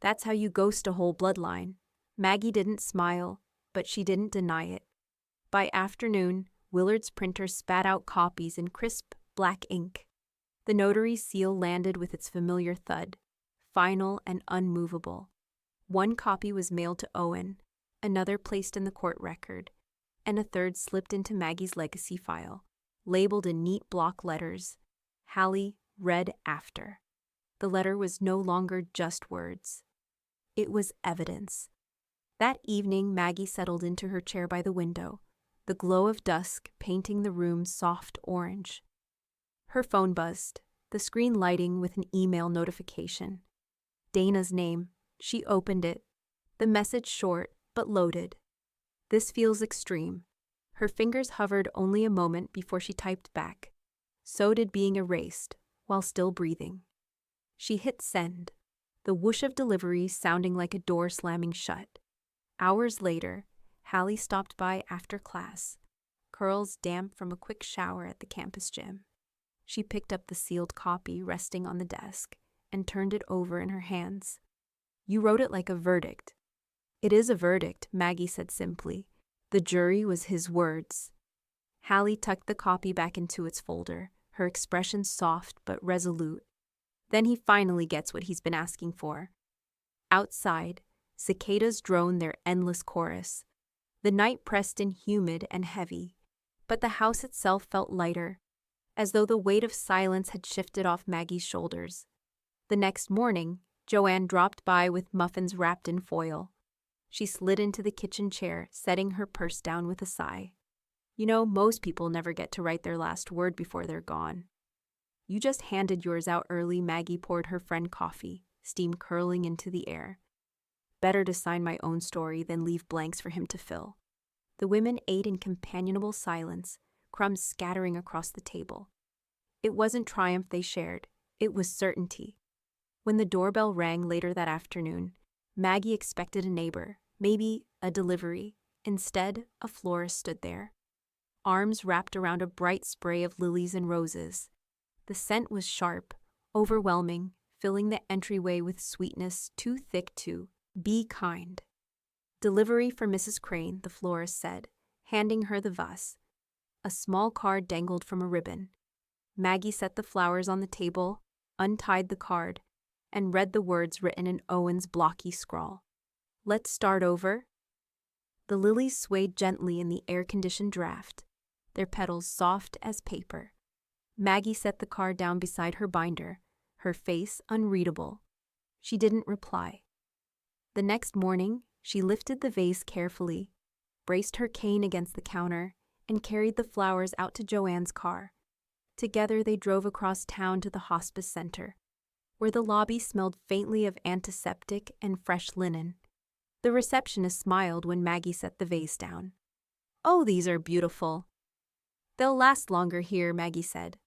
That's how you ghost a whole bloodline." Maggie didn't smile, but she didn't deny it. By afternoon, Willard's printer spat out copies in crisp, black ink. The notary's seal landed with its familiar thud, final and unmovable. One copy was mailed to Owen, another placed in the court record, and a third slipped into Maggie's legacy file, labeled in neat block letters. Hallie read after. The letter was no longer just words. It was evidence. That evening, Maggie settled into her chair by the window, the glow of dusk painting the room soft orange. Her phone buzzed, the screen lighting with an email notification. Dana's name. She opened it. The message short, but loaded. "This feels extreme." Her fingers hovered only a moment before she typed back. So did being erased, while still breathing. She hit send, the whoosh of delivery sounding like a door slamming shut. Hours later, Hallie stopped by after class, curls damp from a quick shower at the campus gym. She picked up the sealed copy resting on the desk and turned it over in her hands. "You wrote it like a verdict." "It is a verdict," Maggie said simply. "The jury was his words." Hallie tucked the copy back into its folder, her expression soft but resolute. Then he finally gets what he's been asking for. Outside, cicadas droned their endless chorus. The night pressed in humid and heavy, but the house itself felt lighter. as though the weight of silence had shifted off Maggie's shoulders. The next morning, Joanne dropped by with muffins wrapped in foil. She slid into the kitchen chair, setting her purse down with a sigh. You know, most people never get to write their last word before they're gone. You just handed yours out early. Maggie poured her friend coffee, steam curling into the air. Better to sign my own story than leave blanks for him to fill. The women ate in companionable silence, crumbs scattering across the table. It wasn't triumph they shared, it was certainty. When the doorbell rang later that afternoon, Maggie expected a neighbor, maybe a delivery. Instead, a florist stood there, arms wrapped around a bright spray of lilies and roses. The scent was sharp, overwhelming, filling the entryway with sweetness too thick to be kind. Delivery for Mrs. Crane, the florist said, handing her the vase. A small card dangled from a ribbon. Maggie set the flowers on the table, untied the card, and read the words written in Owen's blocky scrawl. Let's start over. The lilies swayed gently in the air-conditioned draft, their petals soft as paper. Maggie set the card down beside her binder, her face unreadable. She didn't reply. The next morning, she lifted the vase carefully, braced her cane against the counter, and carried the flowers out to Joanne's car. Together they drove across town to the hospice center, where the lobby smelled faintly of antiseptic and fresh linen. The receptionist smiled when Maggie set the vase down. "Oh, these are beautiful." "They'll last longer here," Maggie said.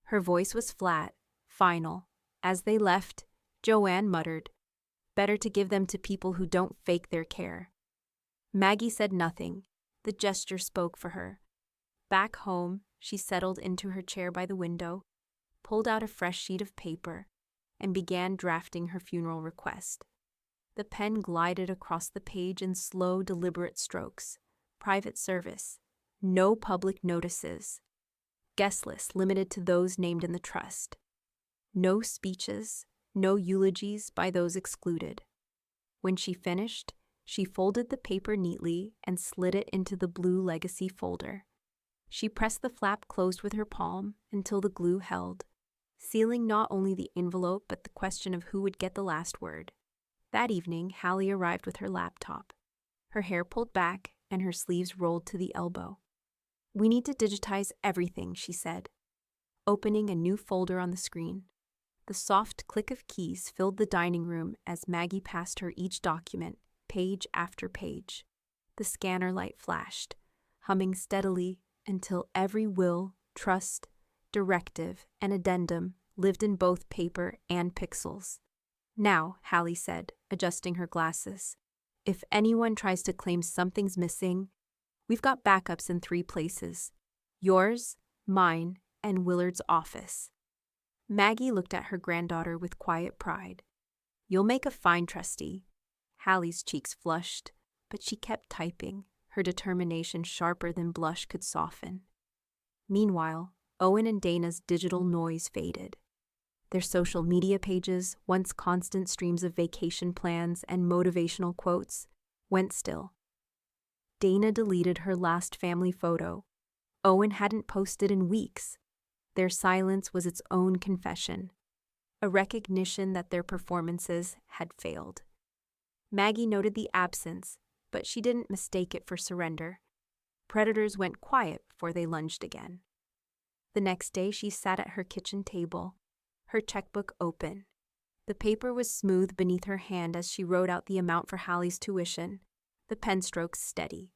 Her voice was flat, final. As they left, Joanne muttered, "Better to give them to people who don't fake their care." Maggie said nothing. The gesture spoke for her. Back home, she settled into her chair by the window, pulled out a fresh sheet of paper, and began drafting her funeral request. The pen glided across the page in slow, deliberate strokes. Private service. No public notices. Guest list limited to those named in the trust. No speeches, no eulogies by those excluded. When she finished, she folded the paper neatly and slid it into the blue legacy folder. She pressed the flap closed with her palm until the glue held, sealing not only the envelope but the question of who would get the last word. That evening, Hallie arrived with her laptop, her hair pulled back and her sleeves rolled to the elbow. "We need to digitize everything," she said, opening a new folder on the screen. The soft click of keys filled the dining room as Maggie passed her each document, page after page. The scanner light flashed, humming steadily until every will, trust, directive, and addendum lived in both paper and pixels. "Now," Hallie said, adjusting her glasses, "if anyone tries to claim something's missing, we've got backups in 3 places. Yours, mine, and Willard's office." Maggie looked at her granddaughter with quiet pride. "You'll make a fine trustee." Hallie's cheeks flushed, but she kept typing, her determination sharper than blush could soften. Meanwhile, Owen and Dana's digital noise faded. Their social media pages, once constant streams of vacation plans and motivational quotes, went still. Dana deleted her last family photo. Owen hadn't posted in weeks. Their silence was its own confession, a recognition that their performances had failed. Maggie noted the absence, but she didn't mistake it for surrender. Predators went quiet before they lunged again. The next day she sat at her kitchen table, her checkbook open. The paper was smooth beneath her hand as she wrote out the amount for Hallie's tuition, the pen strokes steady.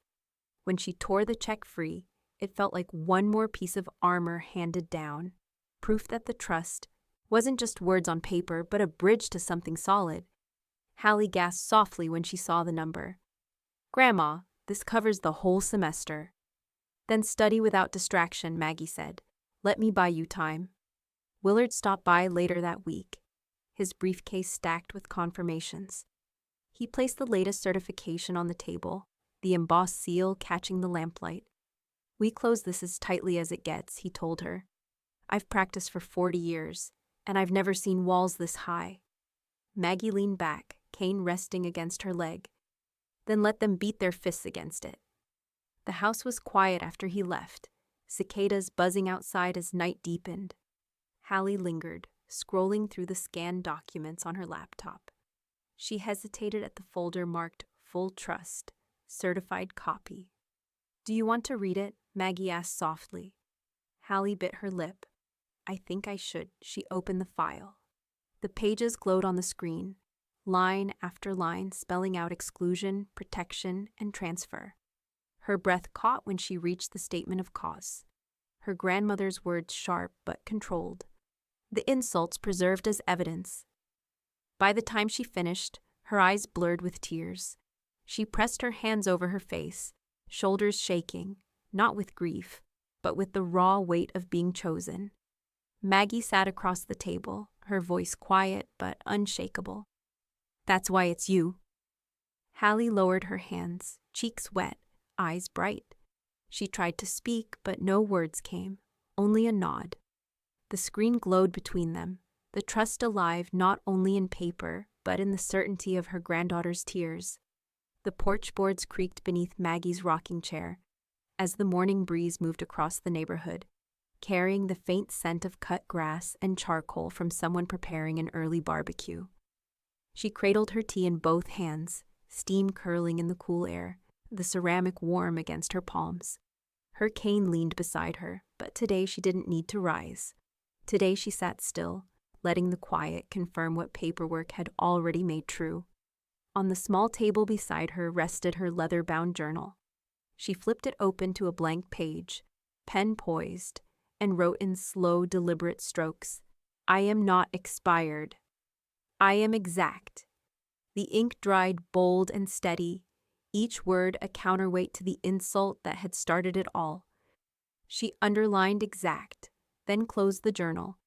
When she tore the check free, it felt like one more piece of armor handed down, proof that the trust wasn't just words on paper, but a bridge to something solid. Hallie gasped softly when she saw the number. "Grandma, this covers the whole semester." "Then study without distraction," Maggie said. "Let me buy you time." Willard stopped by later that week, his briefcase stacked with confirmations. He placed the latest certification on the table, the embossed seal catching the lamplight. "We close this as tightly as it gets," he told her. "I've practiced for 40 years, and I've never seen walls this high." Maggie leaned back, cane resting against her leg. "Then let them beat their fists against it." The house was quiet after he left, cicadas buzzing outside as night deepened. Hallie lingered, scrolling through the scanned documents on her laptop. She hesitated at the folder marked Full Trust, Certified Copy. "Do you want to read it?" Maggie asked softly. Hallie bit her lip. "I think I should." She opened the file. The pages glowed on the screen, line after line spelling out exclusion, protection, and transfer. Her breath caught when she reached the statement of cause. Her grandmother's words sharp but controlled. The insults preserved as evidence. By the time she finished, her eyes blurred with tears. She pressed her hands over her face, shoulders shaking, not with grief, but with the raw weight of being chosen. Maggie sat across the table, her voice quiet but unshakable. "That's why it's you." Hallie lowered her hands, cheeks wet, eyes bright. She tried to speak, but no words came, only a nod. The screen glowed between them, the trust alive not only in paper, but in the certainty of her granddaughter's tears. The porch boards creaked beneath Maggie's rocking chair as the morning breeze moved across the neighborhood, carrying the faint scent of cut grass and charcoal from someone preparing an early barbecue. She cradled her tea in both hands, steam curling in the cool air, the ceramic warm against her palms. Her cane leaned beside her, but today she didn't need to rise. Today she sat still, letting the quiet confirm what paperwork had already made true. On the small table beside her rested her leather-bound journal. She flipped it open to a blank page, pen poised, and wrote in slow, deliberate strokes, "I am not expired. I am exact." The ink dried bold and steady, each word a counterweight to the insult that had started it all. She underlined exact, then closed the journal,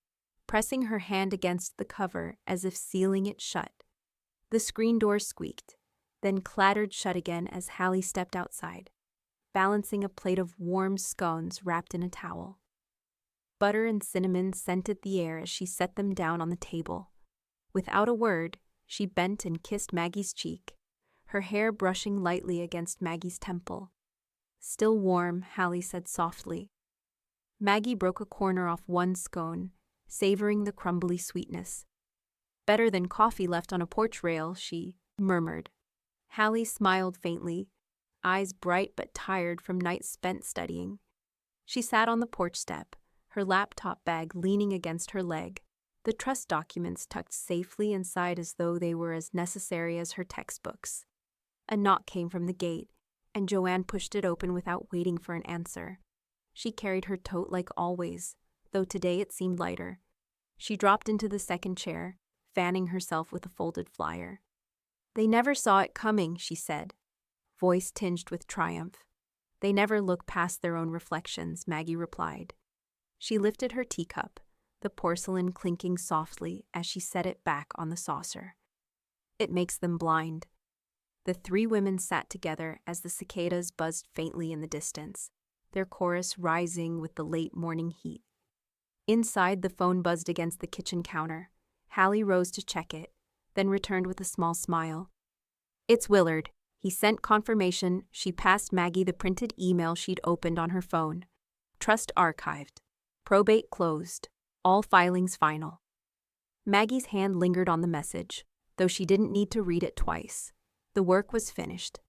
pressing her hand against the cover as if sealing it shut. The screen door squeaked, then clattered shut again as Hallie stepped outside, balancing a plate of warm scones wrapped in a towel. Butter and cinnamon scented the air as she set them down on the table. Without a word, she bent and kissed Maggie's cheek, her hair brushing lightly against Maggie's temple. "Still warm," Hallie said softly. Maggie broke a corner off one scone, savoring the crumbly sweetness. "Better than coffee left on a porch rail," she murmured. Hallie smiled faintly, eyes bright but tired from nights spent studying. She sat on the porch step, her laptop bag leaning against her leg, the trust documents tucked safely inside as though they were as necessary as her textbooks. A knock came from the gate, and Joanne pushed it open without waiting for an answer. She carried her tote like always, though today it seemed lighter. She dropped into the second chair, fanning herself with a folded flyer. "They never saw it coming," she said, voice tinged with triumph. "They never look past their own reflections," Maggie replied. She lifted her teacup, the porcelain clinking softly as she set it back on the saucer. "It makes them blind." The three women sat together as the cicadas buzzed faintly in the distance, their chorus rising with the late morning heat. Inside, the phone buzzed against the kitchen counter. Hallie rose to check it, then returned with a small smile. "It's Willard. He sent confirmation." She passed Maggie the printed email she'd opened on her phone. "Trust archived. Probate closed. All filings final." Maggie's hand lingered on the message, though she didn't need to read it twice. The work was finished.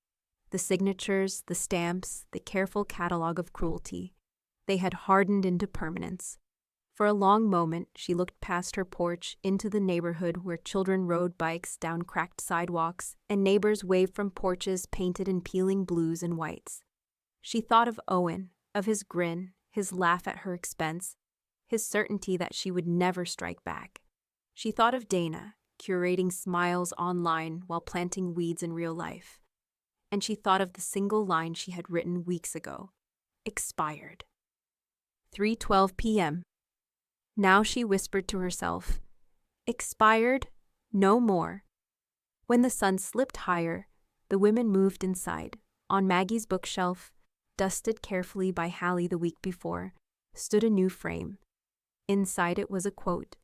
The signatures, the stamps, the careful catalog of cruelty. They had hardened into permanence. For a long moment, she looked past her porch into the neighborhood where children rode bikes down cracked sidewalks and neighbors waved from porches painted in peeling blues and whites. She thought of Owen, of his grin, his laugh at her expense, his certainty that she would never strike back. She thought of Dana, curating smiles online while planting weeds in real life. And she thought of the single line she had written weeks ago. Expired. 3:12 p.m. Now she whispered to herself, "Expired? No more." When the sun slipped higher, the women moved inside. On Maggie's bookshelf, dusted carefully by Hallie the week before, stood a new frame. Inside it was a quote,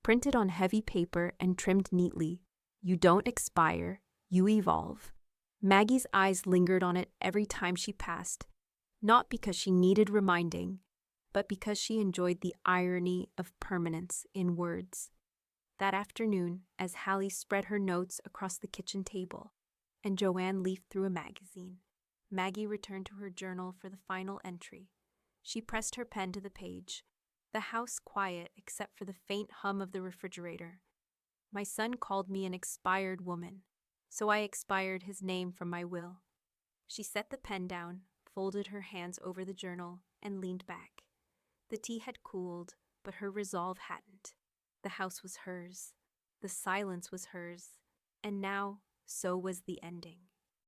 printed on heavy paper and trimmed neatly. "You don't expire, you evolve." Maggie's eyes lingered on it every time she passed, not because she needed reminding, but because she enjoyed the irony of permanence in words. That afternoon, as Hallie spread her notes across the kitchen table and Joanne leafed through a magazine, Maggie returned to her journal for the final entry. She pressed her pen to the page, the house quiet except for the faint hum of the refrigerator. My son called me an expired woman, so I expired his name from my will. She set the pen down, folded her hands over the journal, and leaned back. The tea had cooled, but her resolve hadn't. The house was hers. The silence was hers. And now, so was the ending.